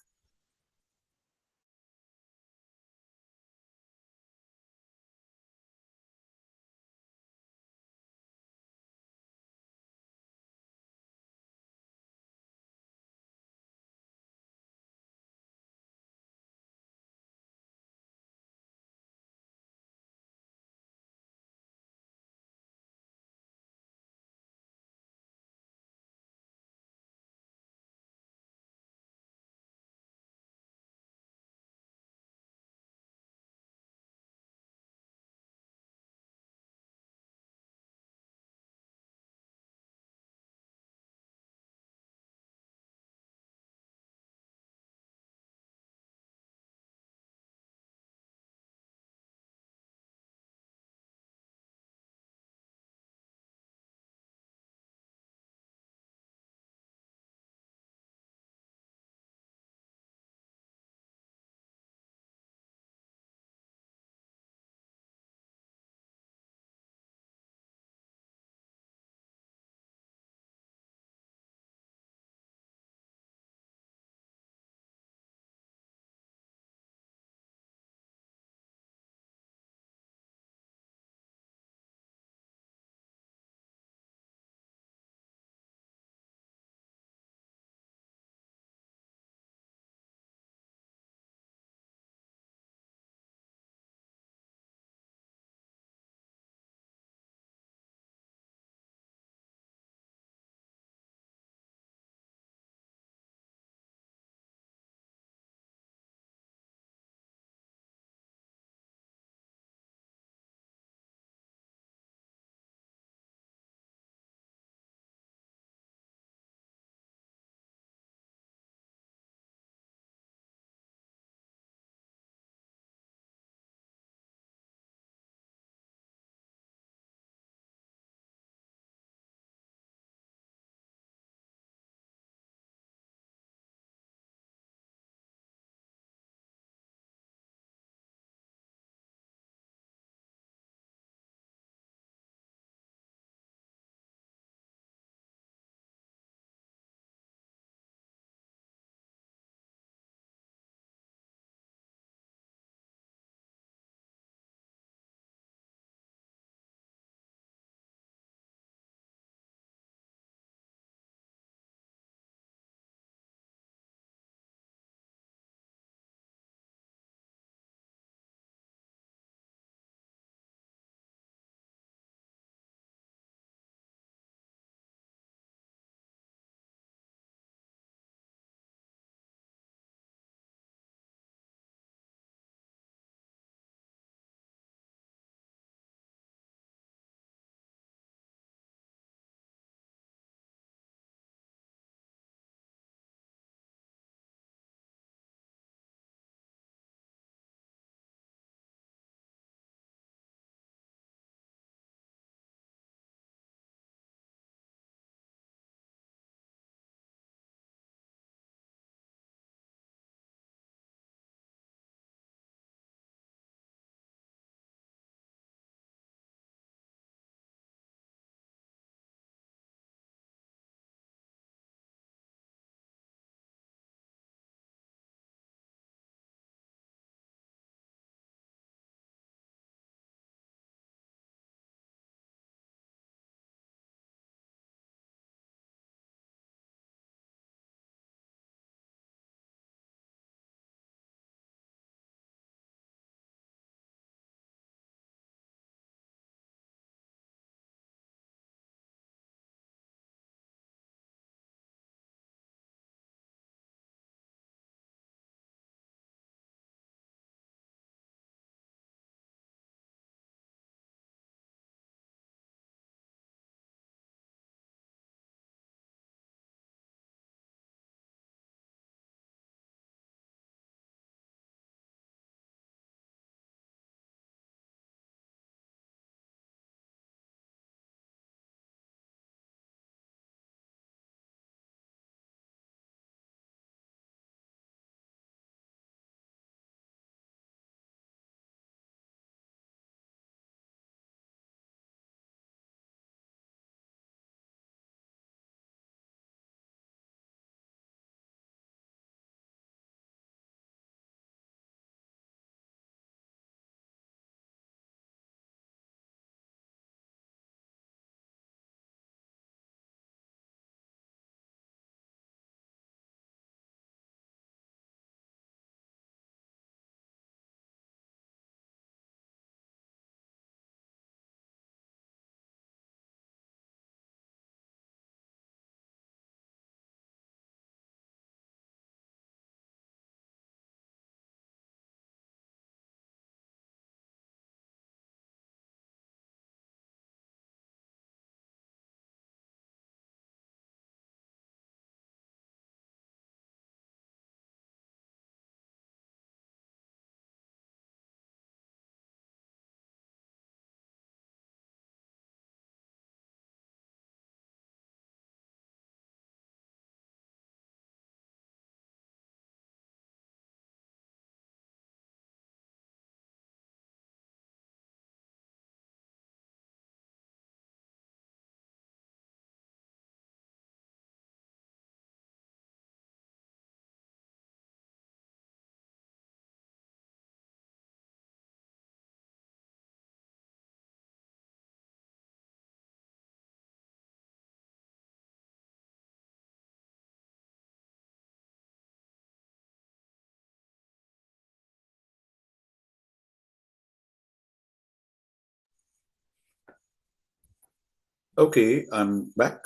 Okay, I'm back.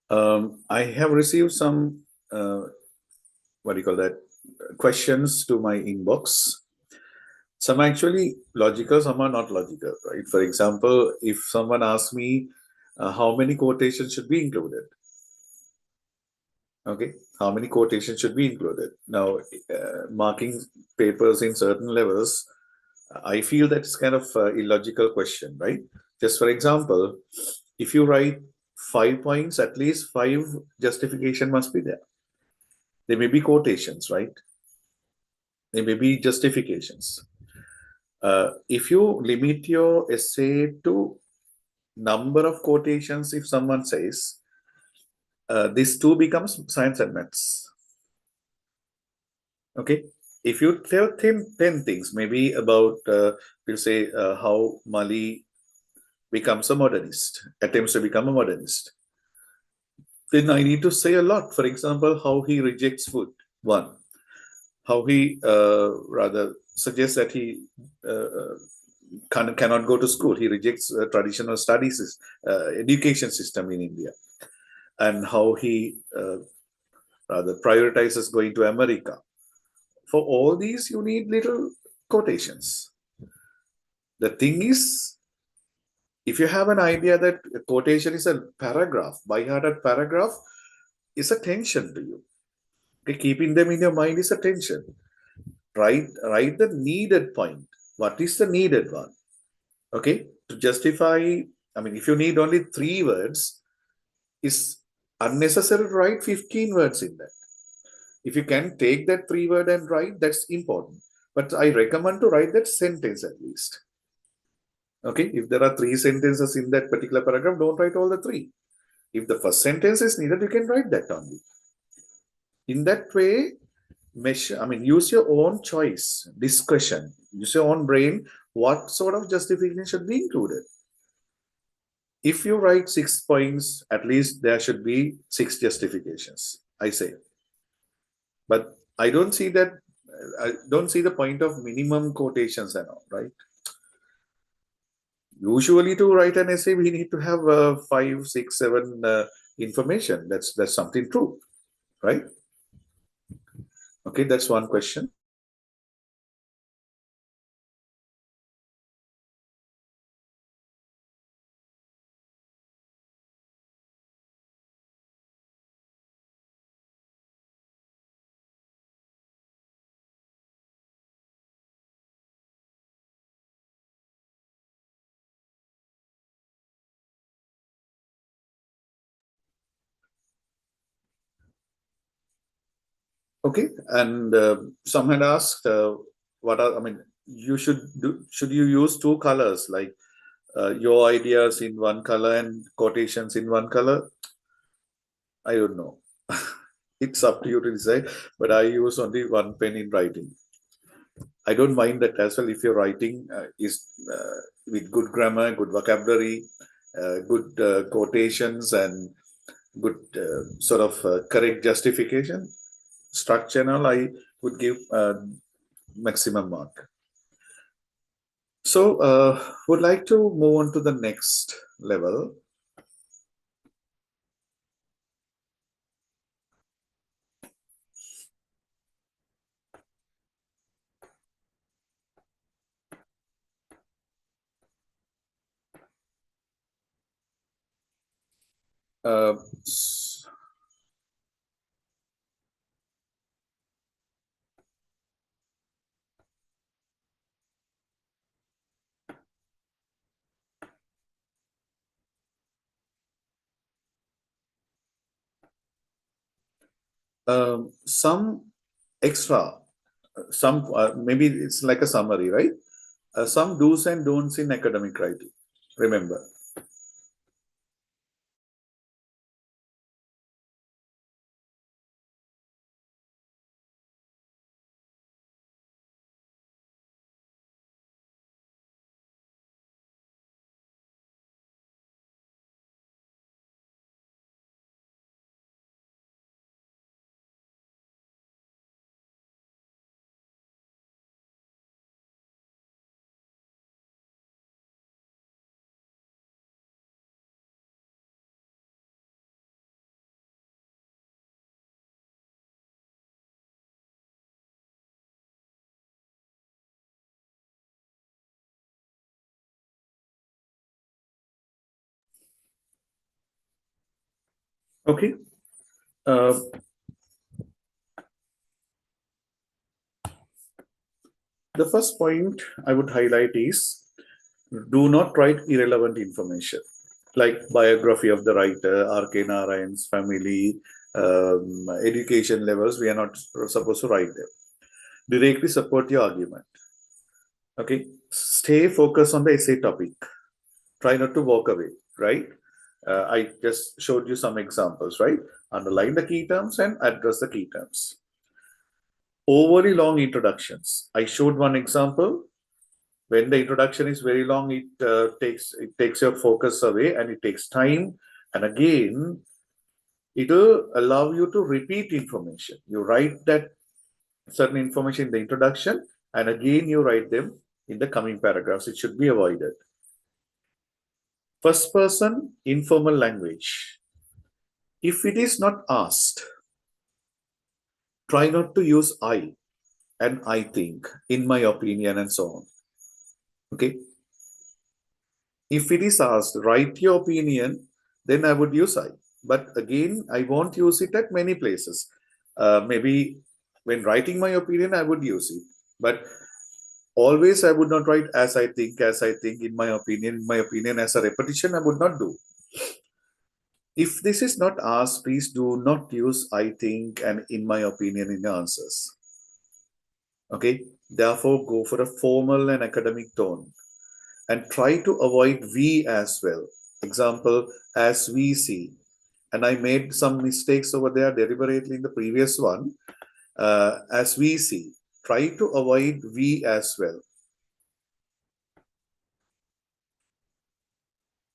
I have received some, what do you call that, questions to my inbox. Some are actually logical, some are not logical, right? For example, if someone asks me how many quotations should be included, okay, how many quotations should be included? Now, marking papers in certain levels, I feel that's kind of illogical question, right? Just for example, if you write 5 points, at least five justification must be there. There may be quotations, right? There may be justifications. If you limit your essay to number of quotations, if someone says, this too becomes science and maths. Okay. If you tell him 10 things, maybe about, we'll say, how Mali becomes a modernist, attempts to become a modernist, then I need to say a lot. For example, how he rejects food, one. How he rather suggests that he cannot go to school. He rejects traditional studies, education system in India. And how he rather prioritizes going to America. For all these, you need little quotations. The thing is, if you have an idea that a quotation is a paragraph, by-hearted paragraph, is a tension to you. Okay, keeping them in your mind is a tension. Write the needed point. What is the needed one? Okay, to justify. I mean, if you need only 3 words, it's unnecessary to write 15 words in that. If you can take that 3 word and write, that's important. But I recommend to write that sentence at least. Okay, if there are 3 sentences in that particular paragraph, don't write all the 3. If the first sentence is needed, you can write that only. In that way, measure, I mean, use your own choice, discretion, use your own brain, what sort of justification should be included. If you write 6 points, at least there should be 6 justifications, I say. But I don't see that, I don't see the point of minimum quotations and all, right? Usually to write an essay, we need to have 5, 6, 7 information. That's something true, right? Okay, that's one question. Okay, and some had asked, what are, I mean, you should you use 2 colors, like your ideas in one color and quotations in one color? I don't know. It's up to you to decide, but I use only one pen in writing. I don't mind that as well if your writing is with good grammar, good vocabulary, good quotations, and good sort of correct justification, structure and all, I would give maximum mark. So, would like to move on to the next level. Uh, some extra, some maybe it's like a summary, right? Some do's and don'ts in academic writing. Remember, Okay. Uh, the first point I would highlight is do not write irrelevant information like biography of the writer, R.K. Narayan's family, education levels. We are not supposed to write them. Directly support your argument. Okay. Stay focused on the essay topic. Try not to walk away, right? I just showed you some examples, right? Underline the key terms and address the key terms. Overly long introductions. I showed one example. When the introduction is very long, it takes your focus away and it takes time. And again, it will allow you to repeat information. You write that certain information in the introduction, and again you write them in the coming paragraphs. It should be avoided. First person, informal language. If it is not asked, try not to use I and I think, in my opinion, and so on. Okay. If it is asked, write your opinion, then I would use I. But again, I won't use it at many places. Maybe when writing my opinion, I would use it. But always I would not write as I think, in my opinion, as a repetition, I would not do. If this is not asked, please do not use I think and in my opinion in your answers. Okay, therefore go for a formal and academic tone and try to avoid we as well. Example, as we see. And I made some mistakes over there deliberately in the previous one. As we see, try to avoid we as well.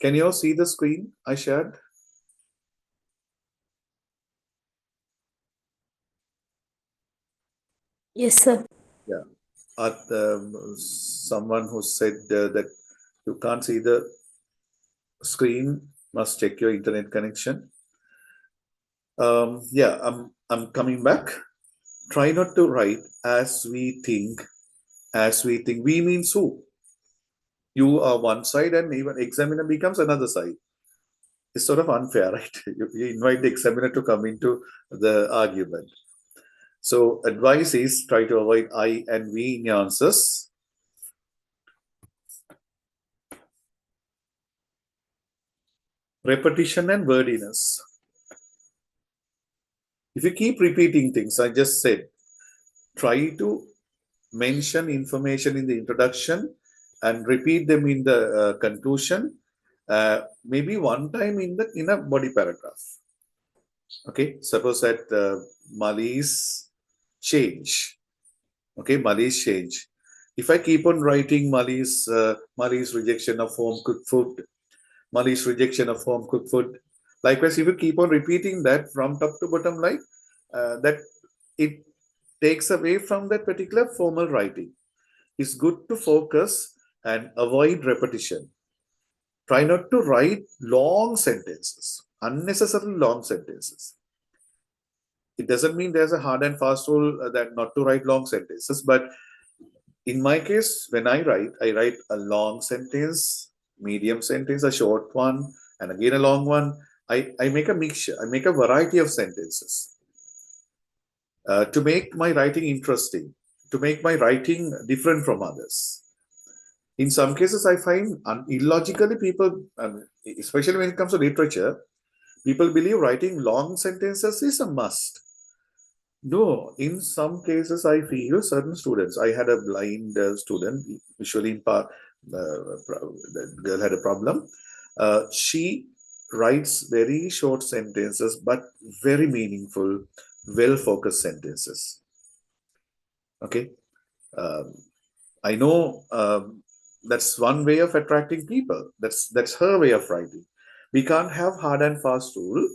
Can you all see the screen I shared? Yes, sir. Yeah. Someone who said that you can't see the screen must check your internet connection. Yeah, I'm coming back. Try not to write as we think. As we think, we means who? You are one side, and even examiner becomes another side. It's sort of unfair, right? You invite the examiner to come into the argument. So advice is try to avoid I and we in your answers. Repetition and wordiness. If you keep repeating things, I just said, try to mention information in the introduction and repeat them in the conclusion. Maybe one time in a body paragraph. Okay, suppose that Mali's change. Okay, Mali's change. If I keep on writing Mali's rejection of home cooked food, Mali's rejection of home cooked food. Likewise, if you keep on repeating that from top to bottom, like that, it takes away from that particular formal writing. It's good to focus and avoid repetition. Try not to write long sentences, unnecessarily long sentences. It doesn't mean there's a hard and fast rule that not to write long sentences, but in my case, when I write a long sentence, medium sentence, a short one, and again a long one. I make a mixture, I make a variety of sentences to make my writing interesting, to make my writing different from others. In some cases, I find illogically people, especially when it comes to literature, people believe writing long sentences is a must. No, in some cases, I feel certain students. I had a blind student, visually impaired. The girl had a problem. She writes very short sentences, but very meaningful, well-focused sentences. Okay, um, I know that's one way of attracting people. That's her way of writing. We can't have hard and fast rule.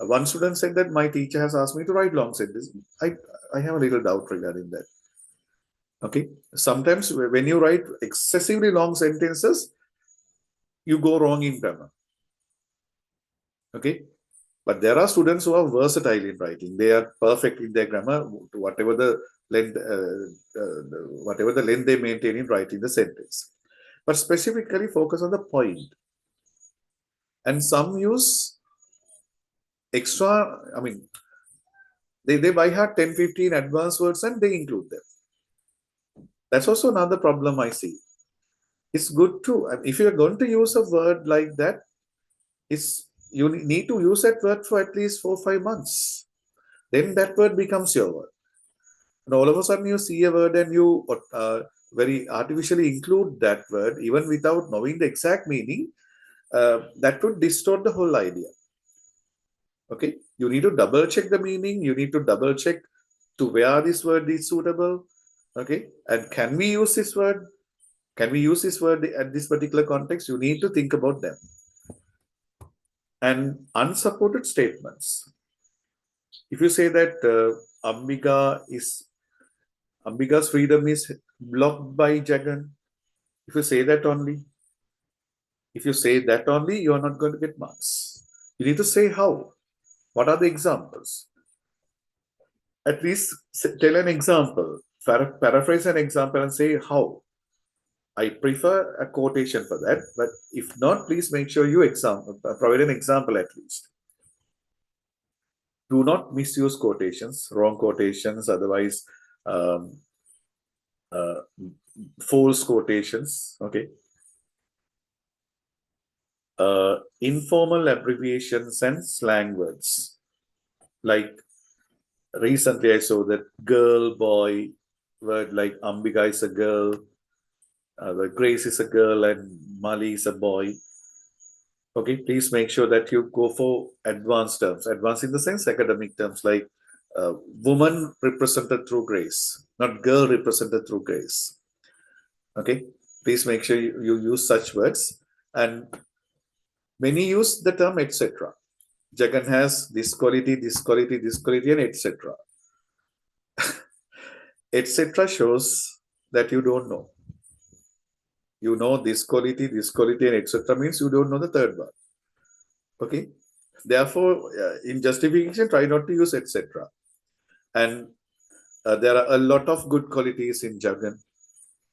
One student said that my teacher has asked me to write long sentences. I have a little doubt regarding that. Okay. Sometimes when you write excessively long sentences, you go wrong in grammar. Okay. But there are students who are versatile in writing. They are perfect in their grammar, whatever the length, whatever the length they maintain in writing the sentence. But specifically focus on the point. And some use extra, I mean, they by heart 10, 15 advanced words and they include them. That's also another problem I see. It's good to, if you're going to use a word like that, you need to use that word for at least 4 or 5 months. Then that word becomes your word. And all of a sudden you see a word and you very artificially include that word, even without knowing the exact meaning, that would distort the whole idea. Okay, you need to double check the meaning. You need to double check to where this word is suitable. Okay, and can we use this word? Can we use this word at this particular context? You need to think about them. And unsupported statements. If you say that Ambika's freedom is blocked by Jagan, if you say that only, you are not going to get marks. You need to say how. What are the examples? At least tell an example, paraphrase an example and say how. I prefer a quotation for that, but if not, please make sure you provide an example at least. Do not misuse quotations, wrong quotations, otherwise false quotations. Okay. Informal abbreviations and slang words. Like recently I saw that girl, boy word, like Ambika is a girl, Grace is a girl, and Mali is a boy. Okay, please make sure that you go for advanced terms. Advanced in the sense academic terms, like woman represented through Grace, not girl represented through Grace. Okay, please make sure you use such words. And many use the term etc. Jagan has this quality, this quality, this quality, and etc. etc. shows that you don't know. You know this quality, and etc. means you don't know the third one. Okay. Therefore, in justification, try not to use etc. And there are a lot of good qualities in Jagan.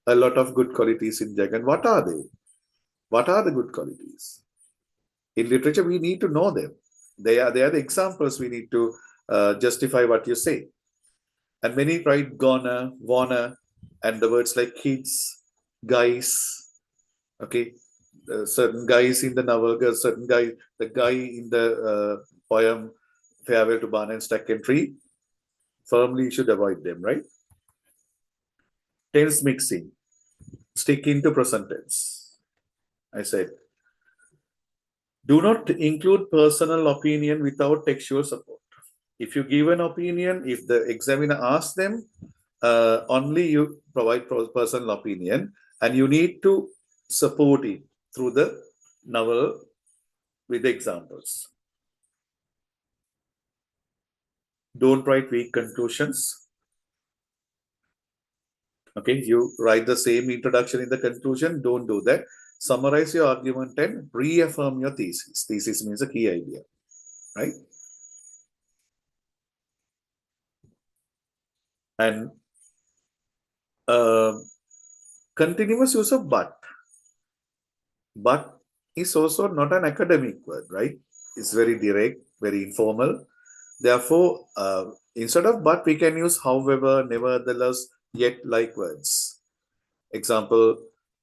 A lot of good qualities in Jagan. What are they? What are the good qualities? In literature, we need to know them. They are the examples we need to justify what you say. And many write gonna, wanna, and the words like kids, guys. Okay, certain guys in the novel, certain guy, the guy in the poem Farewell to Barn and Stack and Tree, firmly you should avoid them, right? Tense mixing, stick into present tense. I said, do not include personal opinion without textual support. If you give an opinion, if the examiner asks them, only you provide personal opinion, and you need to support it through the novel with examples. Don't write weak conclusions. Okay, you write the same introduction in the conclusion. Don't do that. Summarize your argument and reaffirm your thesis. Thesis means a key idea, right? And continuous use of but. But is also not an academic word, right? It's very direct, very informal. Therefore, instead of but, we can use however, nevertheless, yet like words. Example,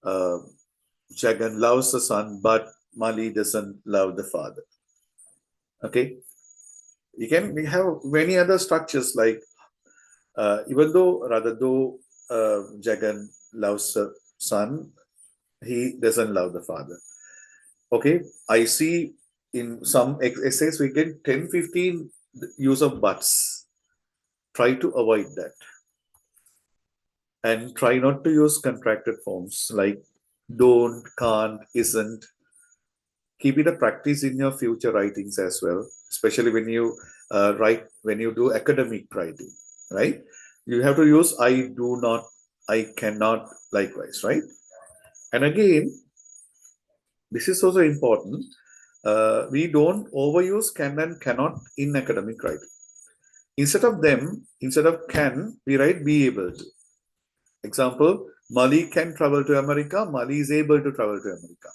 Jagan loves the son, but Mali doesn't love the father. Okay. We have many other structures like even though Jagan loves the son, he doesn't love the father. Okay, I see in some essays we get 10, 15 use of buts. Try to avoid that. And try not to use contracted forms like don't, can't, isn't. Keep it a practice in your future writings as well, especially when you when you do academic writing, right? You have to use I do not, I cannot, likewise, right? And again, this is also important. We don't overuse can and cannot in academic writing. Instead of can, we write be able to. Example, Mali can travel to America. Mali is able to travel to America.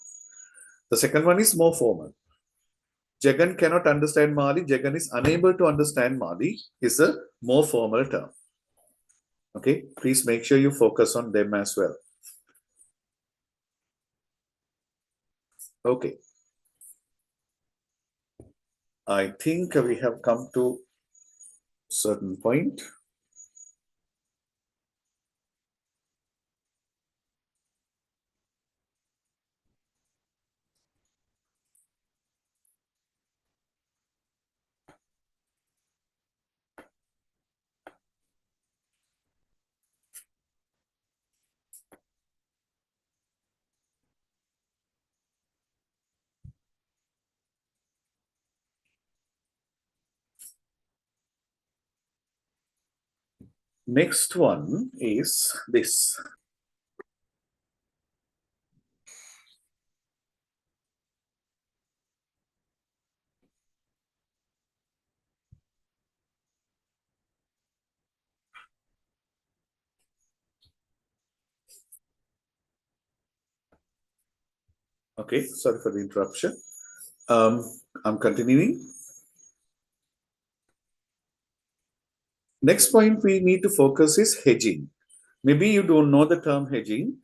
The second one is more formal. Jagan cannot understand Mali. Jagan is unable to understand Mali is a more formal term. Okay, please make sure you focus on them as well. Okay, I think we have come to certain point. Next one is this. Okay, sorry for the interruption. I'm continuing. Next point we need to focus is hedging. Maybe you don't know the term hedging.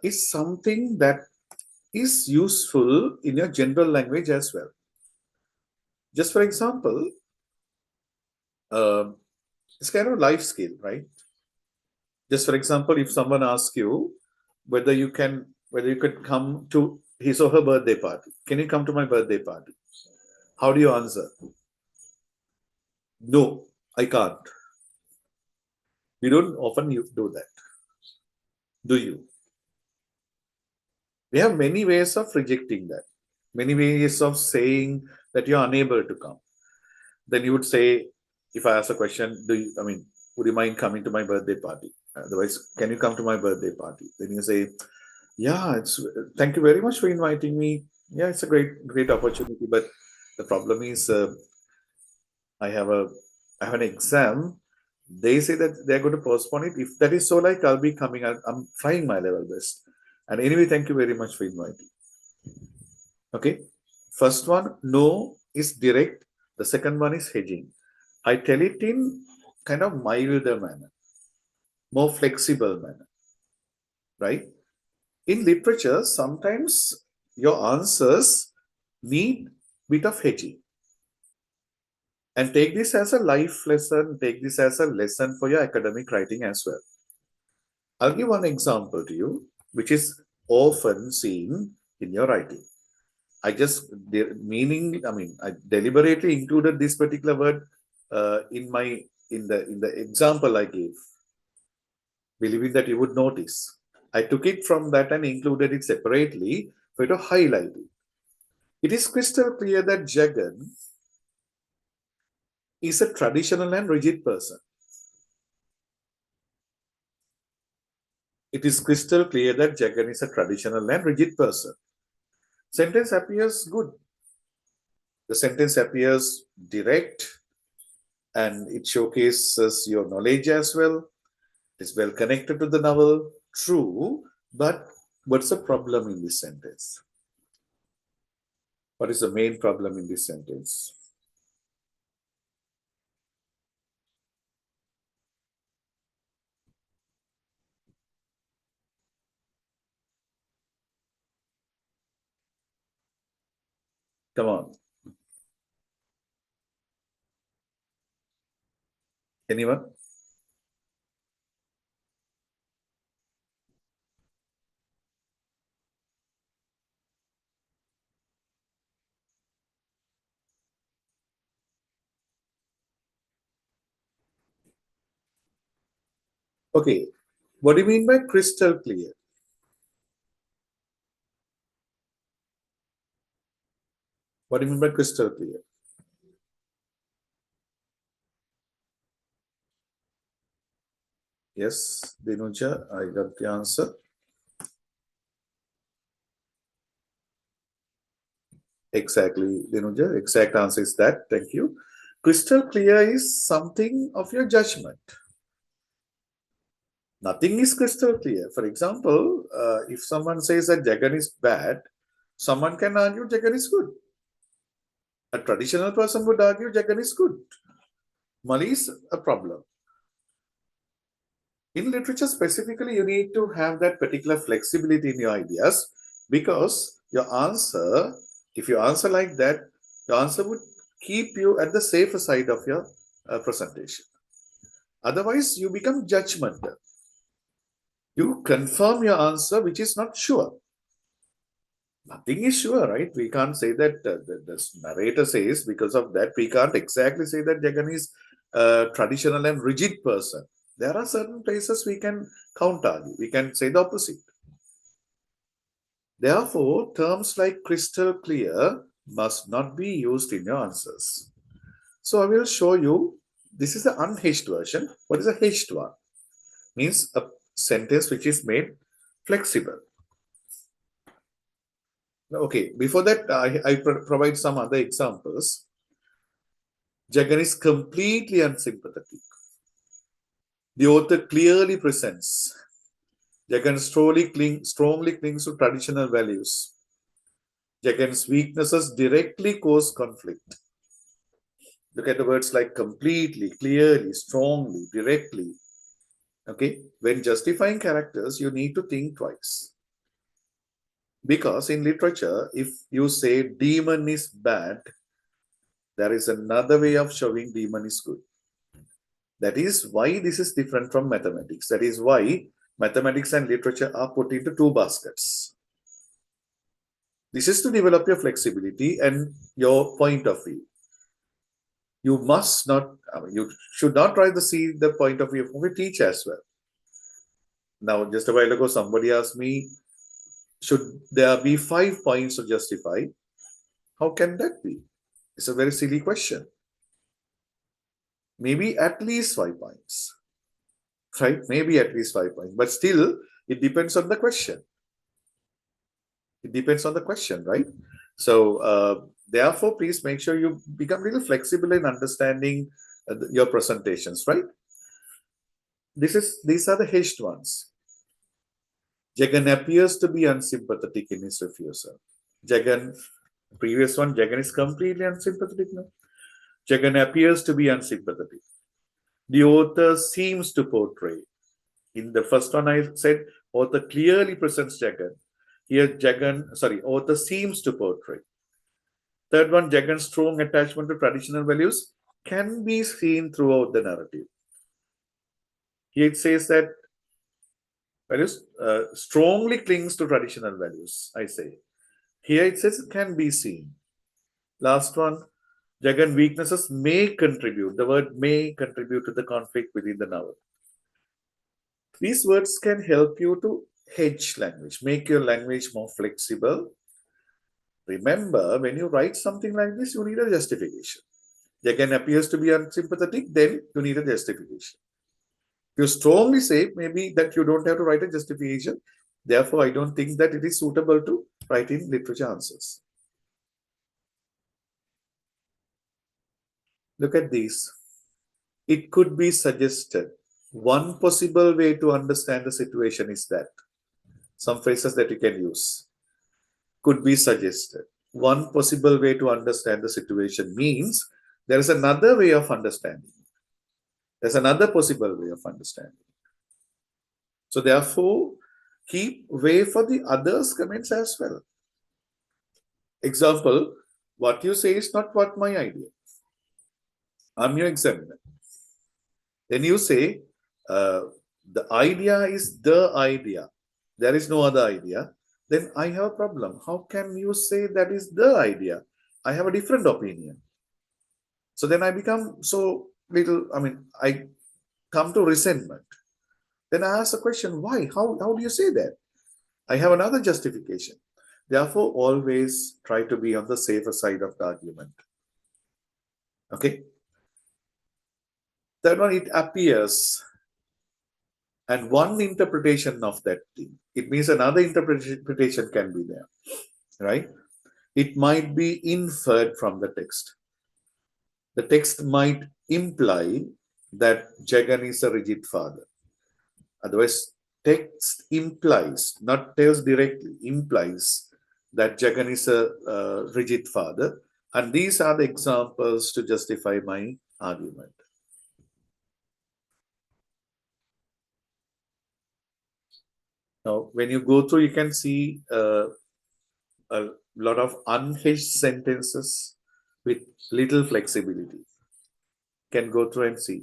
Is something that is useful in your general language as well. Just for example, it's kind of life skill, right? Just for example, if someone asks you whether you could come to his or her birthday party, can you come to my birthday party? How do you answer? No, I can't. We don't often do that, do you? We have many ways of rejecting that, many ways of saying that you're unable to come. Then you would say, if I ask a question, would you mind coming to my birthday party? Otherwise, can you come to my birthday party? Then you say, yeah, thank you very much for inviting me. Yeah, it's a great opportunity. But the problem is, I have an exam. They say that they're going to postpone it. If that is so, like I'll be coming. I'm trying my level best. And anyway, thank you very much for inviting. Okay. First one, no is direct. The second one is hedging. I tell it in kind of milder manner, more flexible manner, right? In literature, sometimes your answers need bit of hedging. And take this as a life lesson, take this as a lesson for your academic writing as well. I'll give one example to you, which is often seen in your writing. I deliberately included this particular word in the example I gave, believing that you would notice. I took it from that and included it separately for you to highlight it. It is crystal clear that Jagan is a traditional and rigid person. It is crystal clear that Jagan is a traditional and rigid person. Sentence appears good. The sentence appears direct and it showcases your knowledge as well. It's well connected to the novel. True, but what's the problem in this sentence? What is the main problem in this sentence? Come on. Anyone? Okay. What do you mean by crystal clear? What do you mean by crystal clear? Yes, Dinuja, I got the answer. Exactly, Dinuja. Exact answer is that. Thank you. Crystal clear is something of your judgment. Nothing is crystal clear. For example, if someone says that Jagan is bad, someone can argue Jagan is good. A traditional person would argue Jagan is good. Mali is a problem. In literature specifically, you need to have that particular flexibility in your ideas, because your answer, if you answer like that, your answer would keep you at the safer side of your presentation. Otherwise, you become judgmental. You confirm your answer, which is not sure. Nothing is sure, right? We can't say that the narrator says, because of that, we can't exactly say that Jagan is a traditional and rigid person. There are certain places we can counter, we can say the opposite. Therefore, terms like crystal clear must not be used in your answers. So I will show you, this is the unhedged version. What is a hedged one? Means a sentence which is made flexible. Okay, before that, I provide some other examples. Jagan is completely unsympathetic. The author clearly presents Jagan strongly clings to traditional values. Jagan's weaknesses directly cause conflict. Look at the words like completely, clearly, strongly, directly. Okay, when justifying characters, you need to think twice. Because in literature, if you say demon is bad, there is another way of showing demon is good. That is why this is different from mathematics. That is why mathematics and literature are put into two baskets. This is to develop your flexibility and your point of view. You must not, you should not try to see the point of view of a teacher as well. Now, just a while ago, somebody asked me, should there be 5 points to justify? How can that be? It's a very silly question. Maybe at least 5 points, right? Maybe at least 5 points, but still, it depends on the question. It depends on the question, right? So, therefore, please make sure you become really flexible in understanding your presentations, right? These are the hedged ones. Jagan appears to be unsympathetic in his refusal. Jagan, previous one, Jagan is completely unsympathetic now. Jagan appears to be unsympathetic. The author seems to portray. In the first one, I said author clearly presents Jagan. Here, author seems to portray. Third one, Jagan's strong attachment to traditional values can be seen throughout the narrative. Here it says that values strongly clings to traditional values, I say. Here it says it can be seen. Last one, Jagan weaknesses may contribute. The word may contribute to the conflict within the novel. These words can help you to hedge language, make your language more flexible. Remember, when you write something like this, you need a justification. Jagan appears to be unsympathetic, then you need a justification. You strongly say maybe that you don't have to write a justification. Therefore, I don't think that it is suitable to write in literature answers. Look at these. It could be suggested. One possible way to understand the situation is that. Some phrases that you can use. Could be suggested. One possible way to understand the situation means there is another way of understanding. There's another possible way of understanding. So therefore, keep way for the others' comments as well. Example, what you say is not what my idea. I'm your examiner. Then you say, the idea is the idea. There is no other idea. Then I have a problem. How can you say that is the idea? I have a different opinion. So then I become so little, I come to resentment. Then I ask the question, why? How do you say that? I have another justification. Therefore, always try to be on the safer side of the argument. Okay? Third one, it appears. And one interpretation of that thing. It means another interpretation can be there. Right? It might be inferred from the text. The text might imply that Jagan is a rigid father. Otherwise, text implies, not tells directly, implies that Jagan is a rigid father. And these are the examples to justify my argument. Now, when you go through, you can see a lot of unhinged sentences with little flexibility. Can go through and see.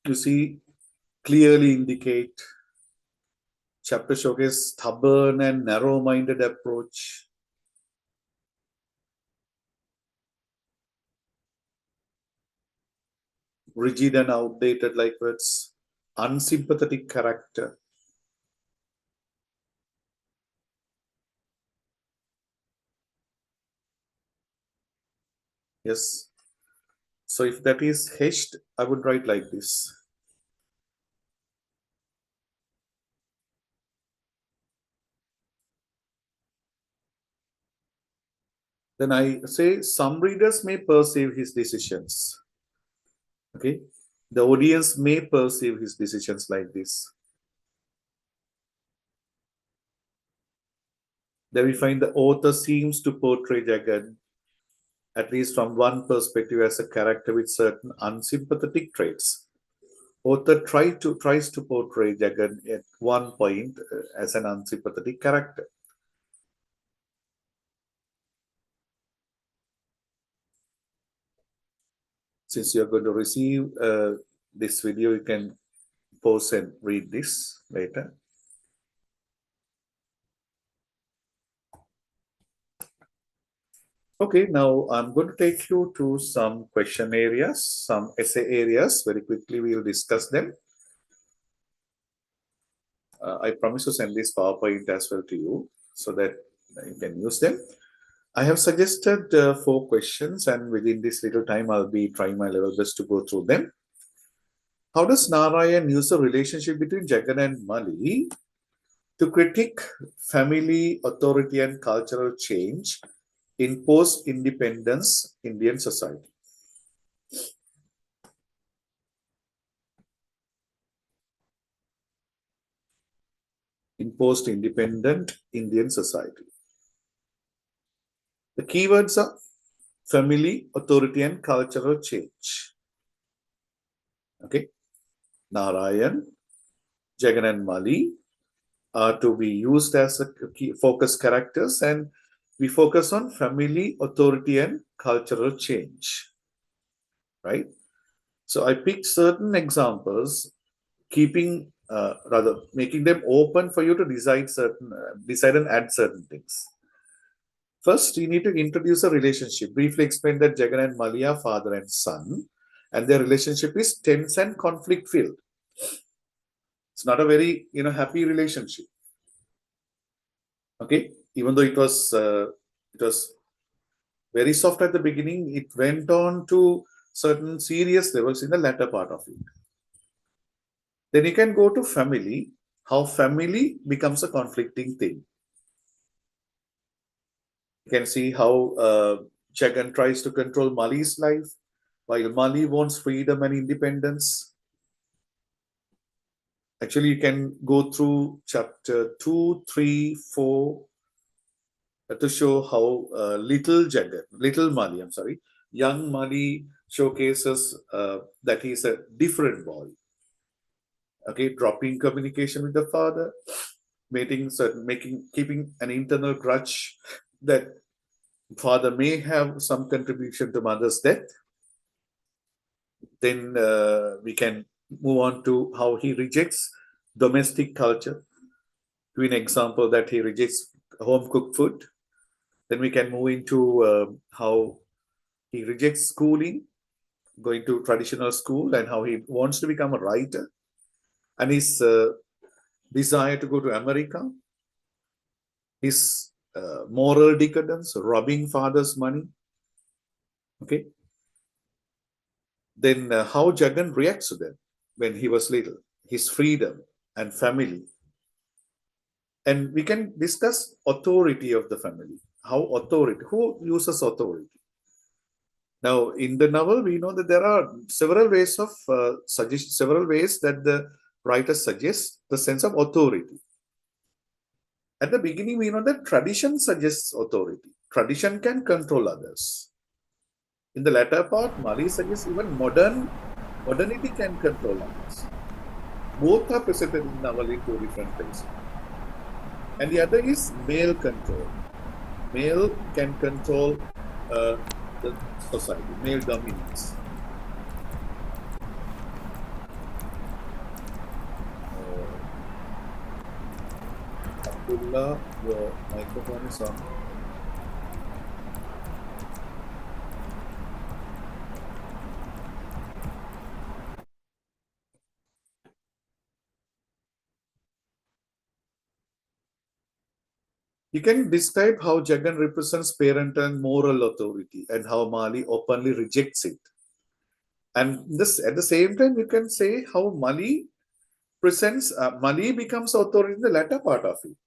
You see, clearly indicate chapter showcase stubborn and narrow-minded approach. Rigid and outdated like words. Unsympathetic character. Yes. So if that is heshed, I would write like this. Then I say some readers may perceive his decisions. Okay. The audience may perceive his decisions like this. Then we find the author seems to portray Jagan, at least from one perspective, as a character with certain unsympathetic traits. Author tries to portray Jagan at one point as an unsympathetic character. Since you're going to receive this video, you can pause and read this later. Okay, now I'm going to take you to some question areas, some essay areas. Very quickly, we'll discuss them. I promise to send this PowerPoint as well to you so that you can use them. I have suggested 4 questions, and within this little time, I'll be trying my level best to go through them. How does Narayan use the relationship between Jagan and Mali to critique family, authority, and cultural change in post-independence Indian society? In post-independent Indian society. The keywords are family, authority, and cultural change. Okay. Narayan, Jagan and Mali are to be used as a key focus characters, and we focus on family, authority, and cultural change. Right? So I picked certain examples, keeping rather making them open for you to decide and add certain things. First, you need to introduce a relationship. Briefly explain that Jagan and Mali are father and son, and their relationship is tense and conflict filled. It's not a very happy relationship. Okay, even though it was very soft at the beginning, it went on to certain serious levels in the latter part of it. Then you can go to family, how family becomes a conflicting thing. You can see how Jagan tries to control Mali's life, while Mali wants freedom and independence. Actually, you can go through chapter 2, 3, 4 to show how little Mali, young Mali showcases that he's a different boy. Okay, dropping communication with the father, keeping an internal grudge that father may have some contribution to mother's death. Then we can move on to how he rejects domestic culture. To an example that he rejects home cooked food. Then we can move into how he rejects schooling, going to traditional school, and how he wants to become a writer, and his desire to go to America, his moral decadence, robbing father's money. Okay. Then how Jagan reacts to them when he was little, his freedom and family. And we can discuss authority of the family. How authority, who uses authority? Now, in the novel, we know that there are several ways of several ways that the writer suggests the sense of authority. At the beginning, we know that tradition suggests authority. Tradition can control others. In the latter part, Mali suggests even modernity can control others. Both are presented in the novel in two different places. And the other is male control. Male can control the society, male dominance. Abdullah, your microphone is on. You can describe how Jagan represents parental and moral authority and how Mali openly rejects it. And this, at the same time, you can say how Mali presents, Mali becomes authority in the latter part of it.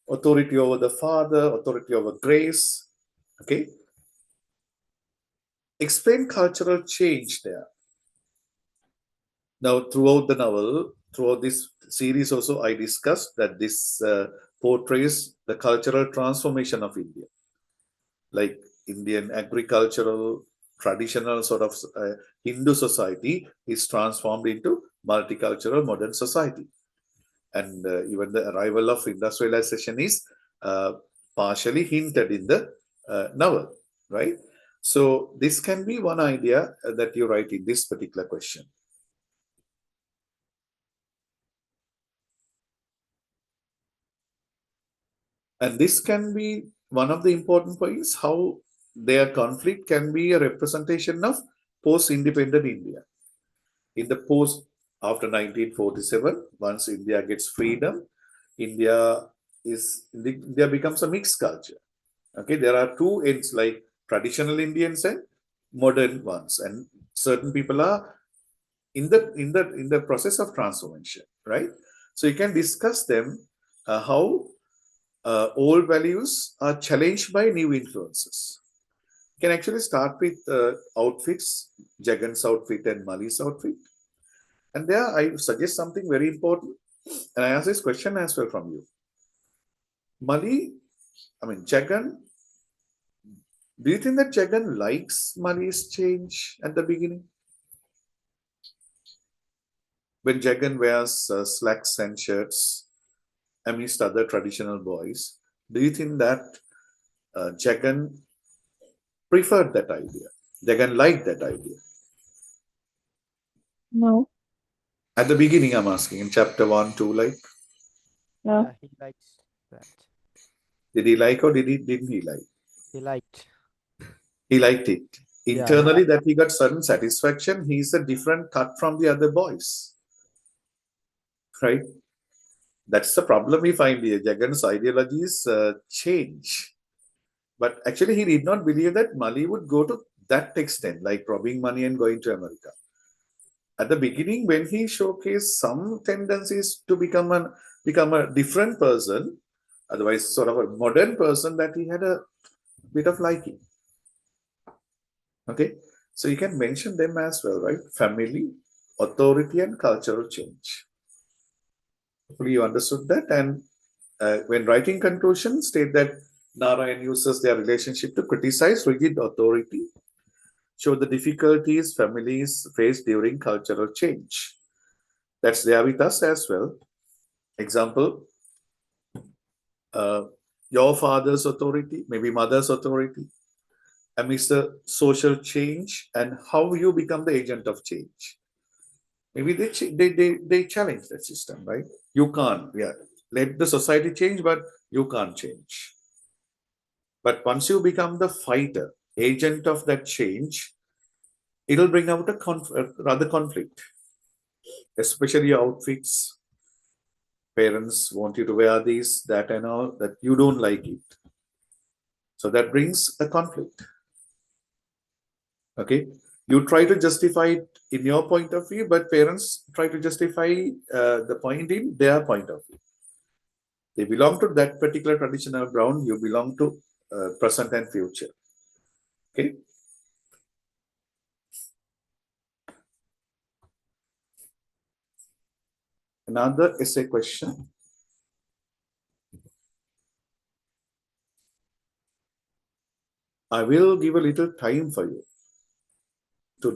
Authority over the father, authority over grace. Okay. Explain cultural change there. Now, throughout the novel, throughout this series also, I discussed that this portrays the cultural transformation of India. Like Indian agricultural, traditional sort of Hindu society is transformed into multicultural modern society. And even the arrival of industrialization is partially hinted in the novel, right? So this can be one idea that you write in this particular question. And this can be one of the important points, how their conflict can be a representation of post-independent India. In the post, after 1947, once India gets freedom, India becomes a mixed culture. Okay, there are two ends, like traditional Indians and modern ones, and certain people are in the process of transformation, right? So you can discuss them, how old values are challenged by new influences. You can actually start with outfits, Jagan's outfit and Mali's outfit. And there I suggest something very important. And I ask this question as well from you. Jagan, do you think that Jagan likes Mali's change at the beginning? When Jagan wears slacks and shirts amidst other traditional boys, do you think that Jagan preferred that idea? Jagan liked that idea? No. At the beginning, I'm asking, in chapter 1, 2, like? No. Yeah, he likes that. Did he like or didn't he like? He liked. He liked it. Yeah, Internally, that he got certain satisfaction. He's a different cut from the other boys. Right? That's the problem we find here. Jagan's ideologies change. But actually, he did not believe that Mali would go to that extent, like robbing money and going to America. At the beginning, when he showcased some tendencies to become a different person, otherwise sort of a modern person, that he had a bit of liking. Okay, so you can mention them as well, right? Family, authority, and cultural change. Hopefully you understood that. And when writing conclusion, state that Narayan uses their relationship to criticize rigid authority, show the difficulties families face during cultural change. That's there with us as well. Example, your father's authority, maybe mother's authority, amidst the social change and how you become the agent of change. Maybe they challenge that system, right? You can't, yeah. Let the society change, but you can't change. But once you become the fighter, agent of that change, it'll bring out a rather conflict, especially outfits. Parents want you to wear these, that, and all that you don't like it. So that brings a conflict. Okay, you try to justify it in your point of view, but parents try to justify the point in their point of view. They belong to that particular traditional ground, you belong to present and future. Okay, another essay question. I will give a little time for you to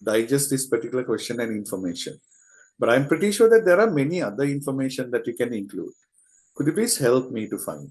digest this particular question and information, but I'm pretty sure that there are many other information that you can include. Could you please help me to find?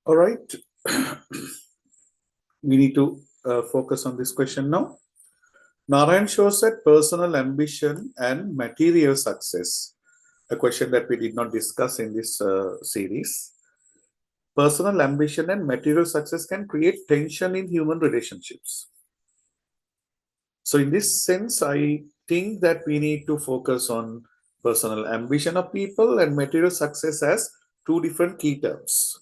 All right. We need to focus on this question now. Narayan shows that personal ambition and material success, a question that we did not discuss in this series. Personal ambition and material success can create tension in human relationships. So, in this sense, I think that we need to focus on personal ambition of people and material success as two different key terms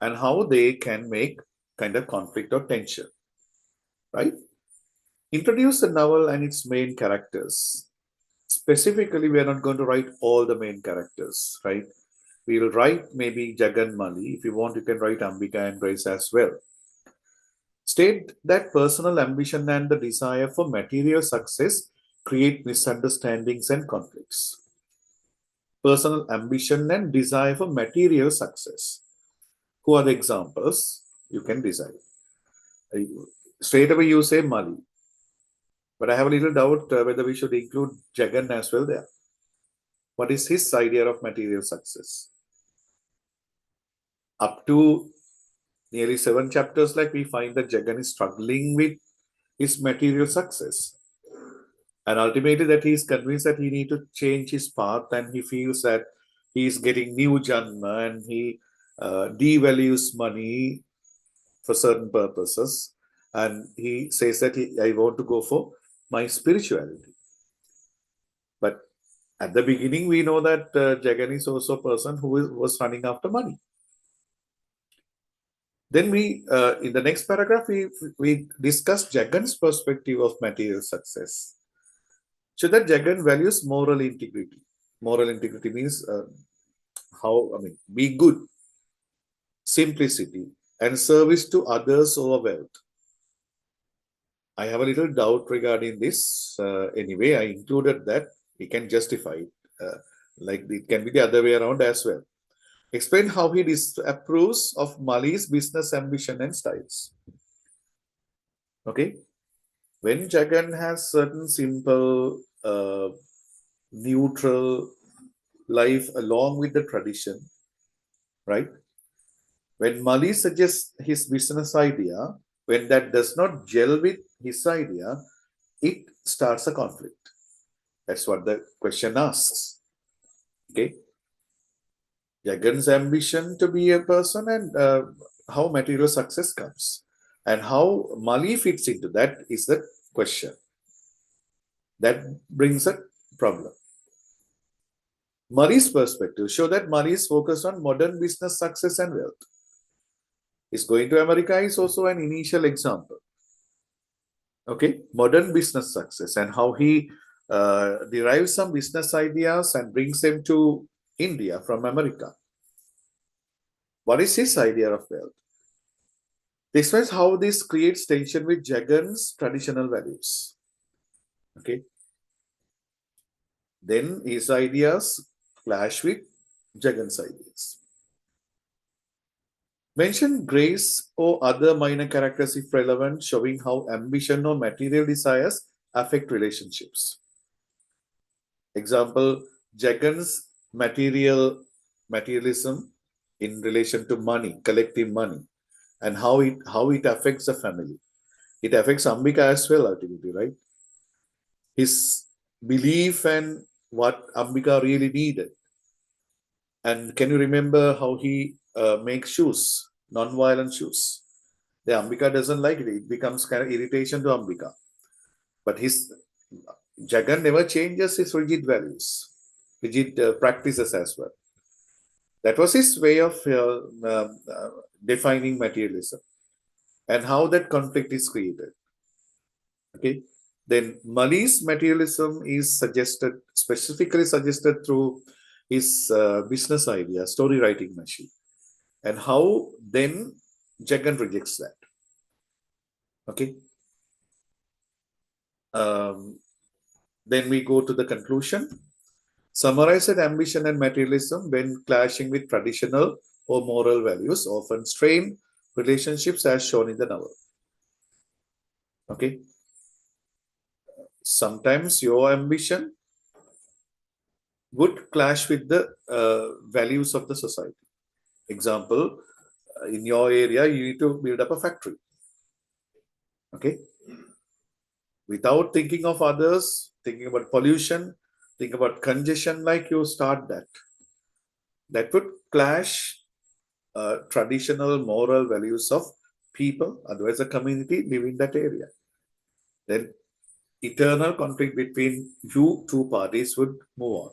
and how they can make kind of conflict or tension, right? Introduce the novel and its main characters. specifically, we are not going to write all the main characters, right? We will write maybe Jagan Mali. If you want, you can write Ambika and Grace as well. State that personal ambition and the desire for material success create misunderstandings and conflicts. Personal ambition and desire for material success. Who are the examples? You can decide. Straight away you say Mali. But I have a little doubt whether we should include Jagan as well there. What is his idea of material success? Up to nearly 7 chapters, like we find that Jagan is struggling with his material success. And ultimately that he is convinced that he need to change his path, and he feels that he is getting new janma and he devalues money for certain purposes. And he says that I want to go for my spirituality. But at the beginning, we know that Jagan is also a person who was running after money. Then we, in the next paragraph, we discuss Jagan's perspective of material success. So that Jagan values moral integrity. Moral integrity means be good, simplicity, and service to others over wealth. I have a little doubt regarding this. Anyway, I included that. We can justify it. Like it can be the other way around as well. Explain how he disapproves of Mali's business ambition and styles. Okay. When Jagan has certain simple, neutral life along with the tradition, right? When Mali suggests his business idea, when that does not gel with his idea, it starts a conflict. That's what the question asks. Okay. Jagan's ambition to be a person and how material success comes. And how Mali fits into that is the question. That brings a problem. Mali's perspective show that Mali is focused on modern business success and wealth. His going to America is also an initial example. Okay, modern business success and how he derives some business ideas and brings them to India from America. What is his idea of wealth? This was how this creates tension with Jagan's traditional values. Okay. Then his ideas clash with Jagan's ideas. Mention grace or other minor characters if relevant, showing how ambition or material desires affect relationships. Example, Jagan's materialism in relation to money, collective money, and how it affects the family. It affects Ambika as well, ultimately, right? His belief and what Ambika really needed. And can you remember how he makes shoes, non-violent shoes? The Ambika doesn't like it. It becomes kind of irritation to Ambika. But his Jagan never changes his rigid values, rigid practices as well. That was his way of defining materialism and how that conflict is created. Okay. Then Mali's materialism is specifically suggested through his business idea, story writing machine, and how then Jagan rejects that. Okay. Then we go to the conclusion. Summarize that ambition and materialism, when clashing with traditional or moral values, often strain relationships as shown in the novel. Okay. Sometimes your ambition would clash with the values of the society. Example, in your area, you need to build up a factory. Okay. Without thinking of others, thinking about pollution, think about congestion, like you start that. That would clash traditional moral values of people, otherwise a community live in that area. Then eternal conflict between you two parties would move on.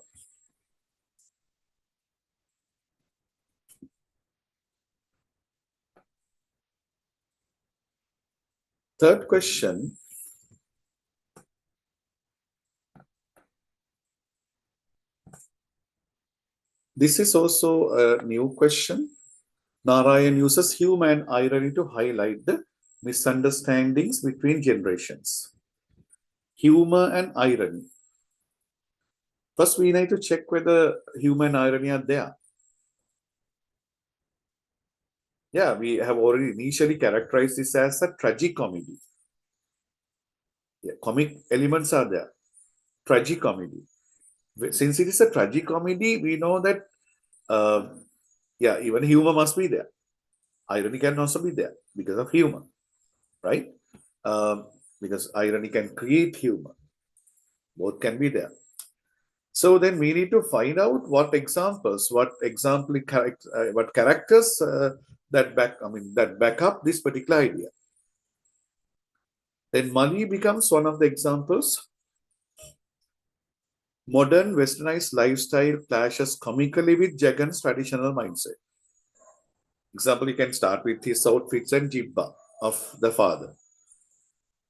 Third question. This is also a new question. Narayan uses humor and irony to highlight the misunderstandings between generations. Humor and irony. First, we need to check whether humor and irony are there. Yeah, we have already initially characterized this as a tragicomedy. Yeah, comic elements are there. Tragicomedy. Since it is a tragicomedy, we know that, yeah, even humor must be there. Irony can also be there because of humor, right? Because irony can create humor. Both can be there. So then we need to find out what examples, what characters that back up this particular idea. Then money becomes one of the examples. Modern westernized lifestyle clashes comically with Jagan's traditional mindset. Example, you can start with his outfits and jibba of the father,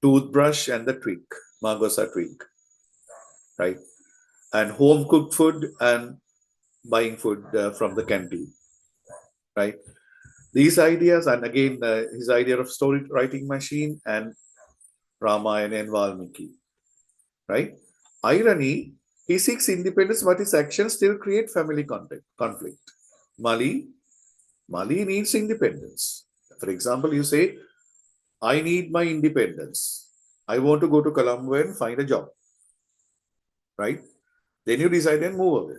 toothbrush and the twig, Margosa twig, right? And home cooked food and buying food from the canteen, right? These ideas, and again, his idea of story writing machine and Ramayana and Valmiki, right? Irony, he seeks independence, but his actions still create family conflict. Mali needs independence. For example, you say, I need my independence. I want to go to Colombo and find a job, right? Then you decide and move away.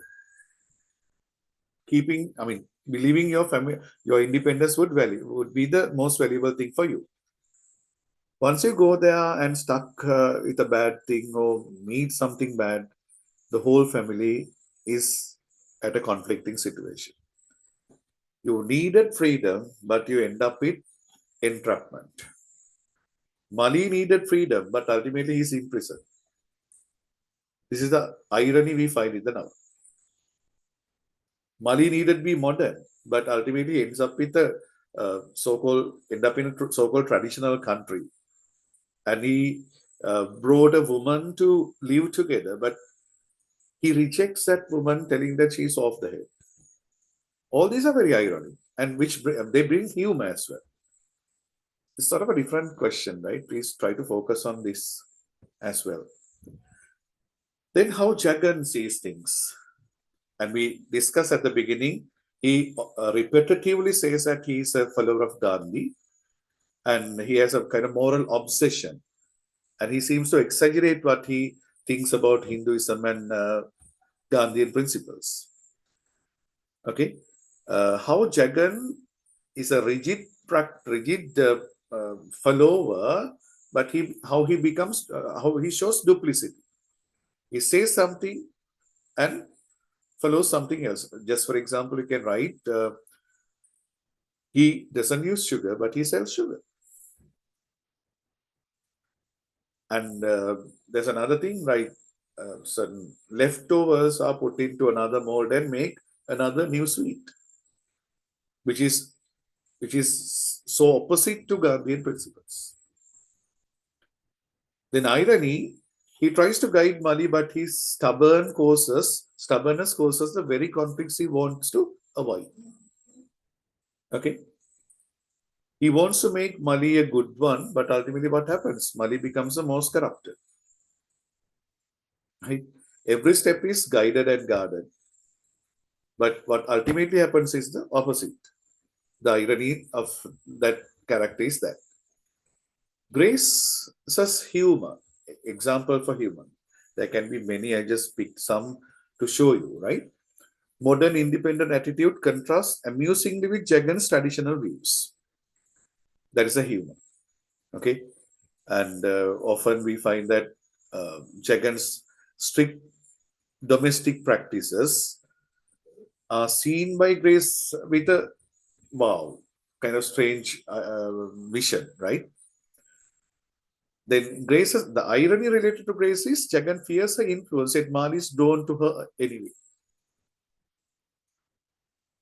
Believing your family, your independence would be the most valuable thing for you. Once you go there and stuck with a bad thing or meet something bad, the whole family is at a conflicting situation. You needed freedom, but you end up with entrapment. Mali needed freedom, but ultimately he's in prison. This is the irony we find in the novel. Mali needed to be modern, but ultimately ends up with a so-called traditional country, and he brought a woman to live together, but he rejects that woman, telling that she's off the head. All these are very ironic, and which they bring humor as well. It's sort of a different question, right? Please try to focus on this as well. Then how Jagan sees things. And we discussed at the beginning, he repetitively says that he is a follower of Gandhi and he has a kind of moral obsession. And he seems to exaggerate what he thinks about Hinduism and Gandhian principles. Okay. How Jagan is a rigid follower, but how he shows duplicity. He says something and follows something else. Just for example, you can write, he doesn't use sugar, but he sells sugar. And there's another thing, right? Certain leftovers are put into another mold and make another new sweet, which is so opposite to Gandhian principles. Then irony, he tries to guide Mali, but his stubbornness causes the very conflicts he wants to avoid. Okay. He wants to make Mali a good one, but ultimately what happens? Mali becomes the most corrupted. Right? Every step is guided and guarded. But what ultimately happens is the opposite. The irony of that character is that. Grace says humor. Example for humor. There can be many. I just picked some to show you, right? Modern independent attitude contrasts amusingly with Jagan's traditional views. That is a humor. Okay. And often we find that Jagan's strict domestic practices are seen by Grace with a wow, kind of strange vision, right? Then the irony related to Grace is Jagan fears her influence and Mali is drawn to her anyway.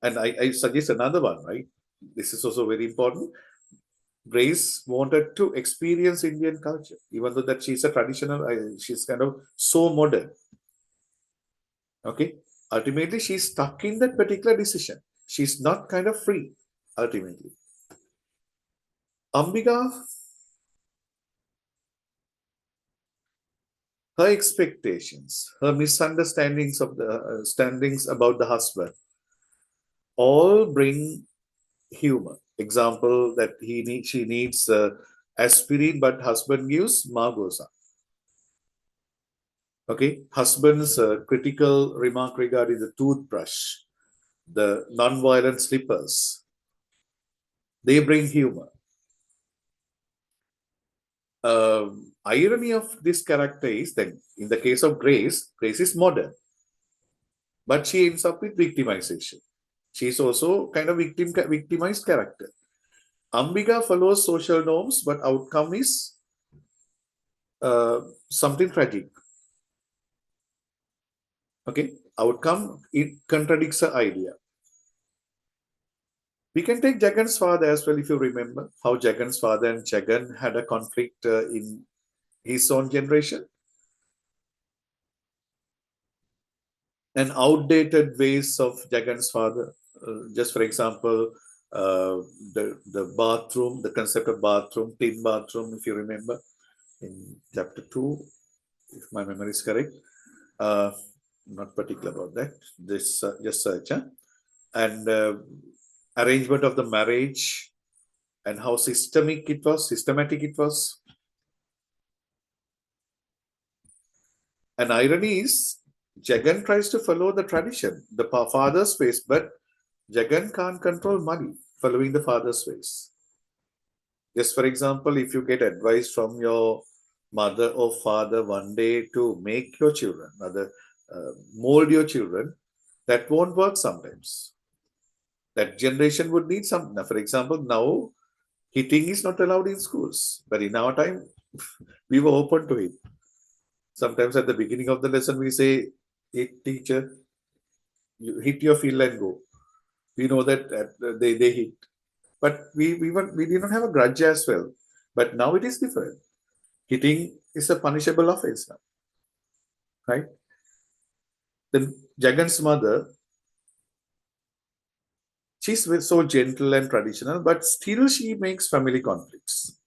And I suggest another one, right? This is also very important. Grace wanted to experience Indian culture, even though that she's a traditional, she's kind of so modern. Okay. Ultimately, she's stuck in that particular decision. She's not kind of free, ultimately. Ambika, her expectations, her misunderstandings of the standings about the husband, all bring humor. Example that she needs aspirin, but husband gives Margosa. Okay, husband's critical remark regarding the toothbrush, the non-violent slippers, they bring humor. Irony of this character is that in the case of Grace, Grace is modern, but she ends up with victimization. She's also kind of victimized character. Ambika follows social norms, but outcome is something tragic. Okay, outcome, it contradicts the idea. We can take Jagan's father as well, if you remember how Jagan's father and Jagan had a conflict in his own generation. And outdated ways of Jagan's father. Just for example, the bathroom, the concept of bathroom, tin bathroom, if you remember, in chapter 2, if my memory is correct. Not particular about that. This just search. And arrangement of the marriage and how systematic it was. And irony is, Jagan tries to follow the tradition, the father's ways, but Jagan can't control money following the father's ways. Just for example, if you get advice from your mother or father one day to make your children, mold your children, that won't work sometimes. That generation would need some. Now, for example, now hitting is not allowed in schools, but in our time, we were open to it. Sometimes at the beginning of the lesson, we say, "Hit teacher, you hit your field and go." We know that they hit, but we did not have a grudge as well. But now it is different. Hitting is a punishable offense now, right? Then Jagan's mother, she's so gentle and traditional, but still she makes family conflicts.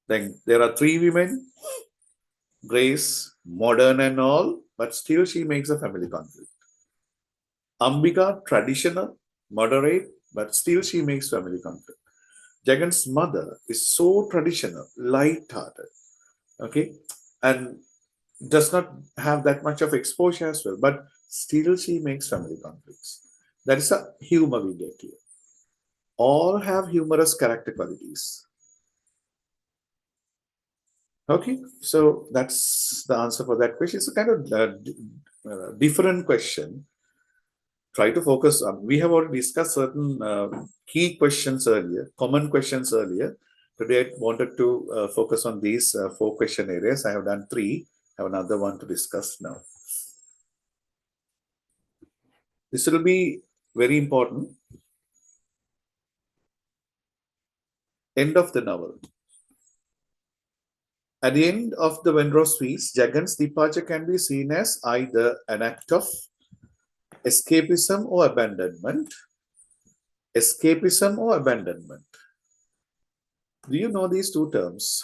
Then there are three women, Grace, modern and all, but still she makes a family conflict. Ambika, traditional, moderate, but still she makes family conflict. Jagan's mother is so traditional, light-hearted, okay, and does not have that much of exposure as well, but still she makes family conflicts. That is a humor we get here. All have humorous character qualities. Okay, so that's the answer for that question. It's a kind of different question. Try to focus on. We have already discussed certain key questions earlier, common questions earlier. Today, I wanted to focus on these 4 question areas. I have done 3. I have another one to discuss now. This will be very important. End of the novel. At the end of the Wenrose feast, Jagan's departure can be seen as either an act of escapism or abandonment. Escapism or abandonment. Do you know these two terms?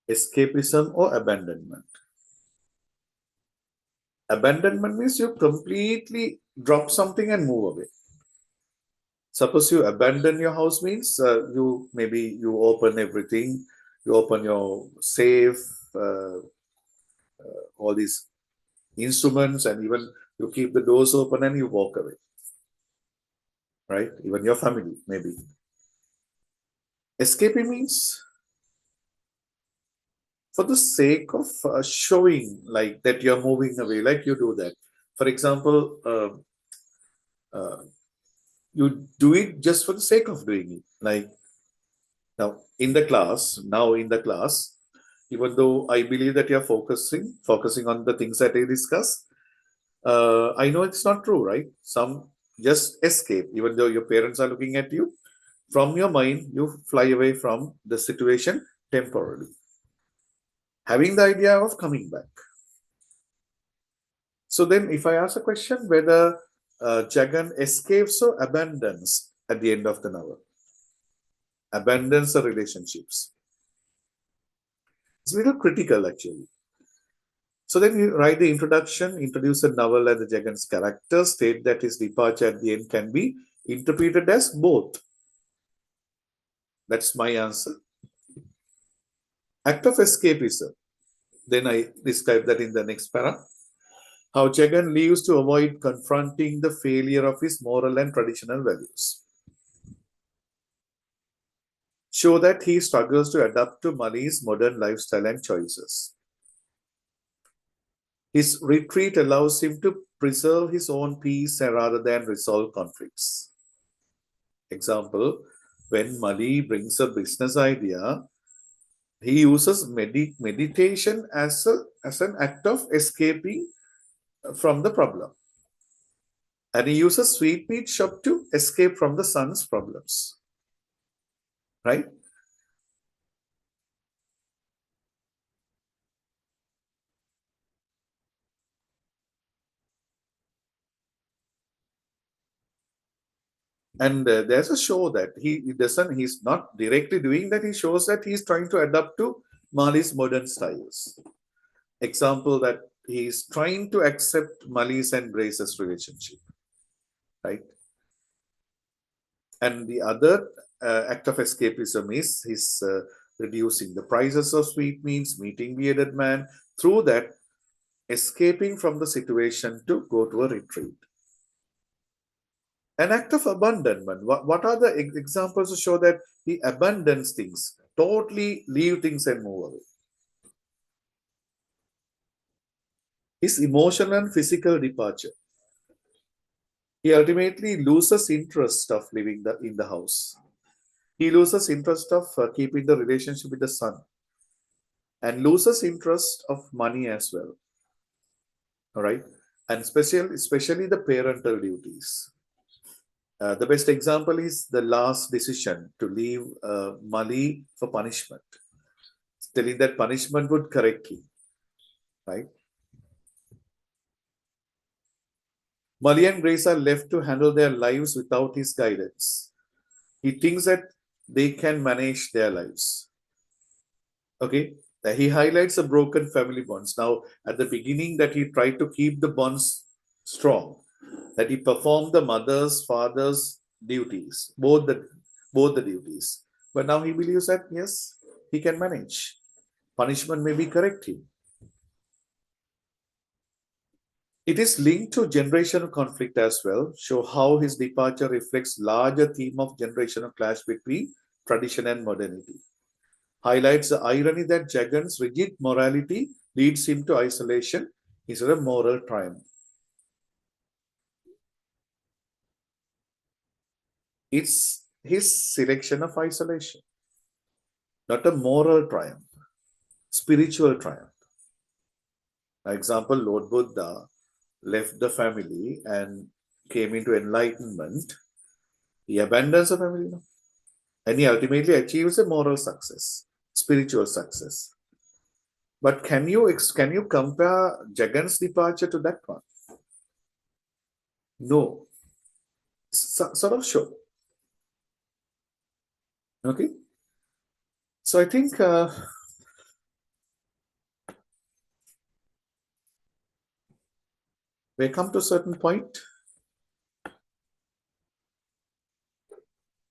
Escapism or abandonment. Abandonment means you completely drop something and move away. Suppose you abandon your house means you open everything, you open your safe, all these instruments, and even you keep the doors open and you walk away. Right? Even your family, maybe. Escaping means for the sake of showing like that you're moving away, like you do that. For example, you do it just for the sake of doing it. Like now in the class, even though I believe that you're focusing on the things that I discuss, I know it's not true, right? Some just escape, even though your parents are looking at you. From your mind, you fly away from the situation temporarily. having the idea of coming back. So then if I ask a question whether Jagan escapes or abandons at the end of the novel, abandons the relationships. It's a little critical actually. So then you write the introduction, introduce the novel and the Jagan's character, state that his departure at the end can be interpreted as both. That's my answer. Act of escapism. Then I describe that in the next para. How Jagan leaves to avoid confronting the failure of his moral and traditional values. Show that he struggles to adapt to Mali's modern lifestyle and choices. His retreat allows him to preserve his own peace rather than resolve conflicts. Example, when Mali brings a business idea, he uses meditation as an act of escaping from the problem. And he uses sweetmeat shop to escape from the son's problems. Right? And there's a show that he's not directly doing that. He shows that he's trying to adapt to Mali's modern styles. Example that he's trying to accept Mali's and Grace's relationship. Right? And the other act of escapism is his reducing the prices of sweetmeats, meeting bearded man, through that escaping from the situation to go to a retreat. An act of abandonment. What are the examples to show that he abandons things, totally leave things and move away? His emotional and physical departure. He ultimately loses interest of living in the house. He loses interest of keeping the relationship with the son, and loses interest of money as well. All right, and especially the parental duties. The best example is the last decision to leave Mali for punishment, telling that punishment would correct him, right? Mali and Grace are left to handle their lives without his guidance. He thinks that they can manage their lives. Okay, he highlights the broken family bonds. Now, at the beginning, that he tried to keep the bonds strong, that he performed the mother's, father's duties, both the duties. But now he believes that yes, he can manage. Punishment may be corrective. It is linked to generational conflict as well. Show how his departure reflects larger theme of generational clash between tradition and modernity. Highlights the irony that Jagan's rigid morality leads him to isolation instead of moral triumph. It's his selection of isolation, not a moral triumph, spiritual triumph. For example, Lord Buddha left the family and came into enlightenment. He abandons the family, and he ultimately achieves a moral success, spiritual success. But can you compare Jagan's departure to that one? No. Sort of sure. Okay. So I think we come to a certain point.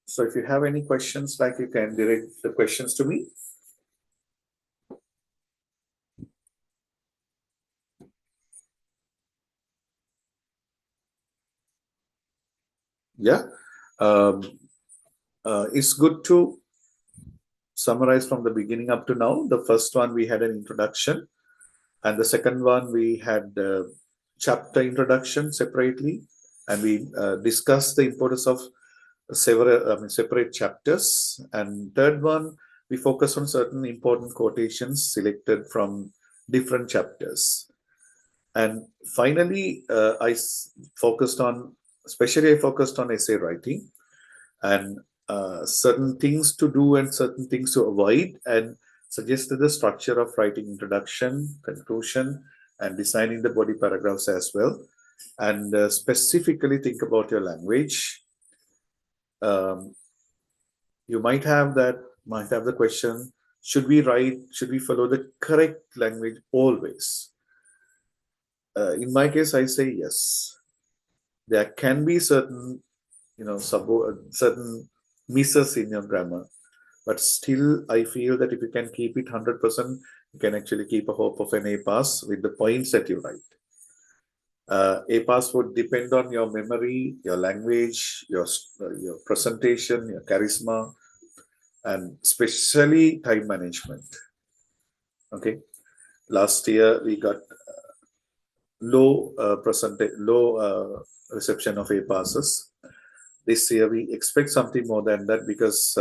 So if you have any questions, like you can direct the questions to me. Yeah. It's good to summarize from the beginning up to now. The first one, we had an introduction, and the second one, we had chapter introduction separately, and we discussed the importance of separate chapters. And third one, we focus on certain important quotations selected from different chapters. And finally, I focused on essay writing, and certain things to do and certain things to avoid, and suggested the structure of writing introduction, conclusion, and designing the body paragraphs as well. And specifically think about your language. Um, you might have the question: should we follow the correct language always? In my case, I say yes. There can be certain, certain misses in your grammar, but still, I feel that if you can keep it 100%, you can actually keep a hope of an A pass with the points that you write. A pass would depend on your memory, your language, your presentation, your charisma, and especially time management. Okay, last year we got low reception of A passes. This year we expect something more than that because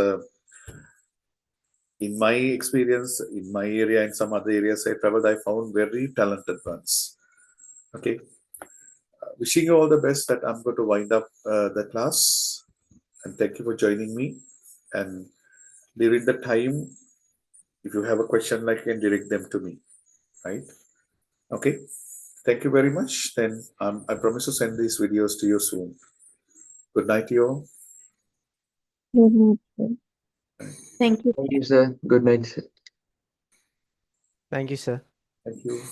in my experience, in my area, in some other areas I traveled, I found very talented ones. Okay, wishing you all the best. That I'm going to wind up the class, and thank you for joining me. And during the time, if you have a question, like, you can direct them to me, right? Okay. Thank you very much. Then I promise to send these videos to you soon. Good night, you all. Good night, sir. Thank you. Thank you, sir. Good night, sir. Thank you, sir. Thank you.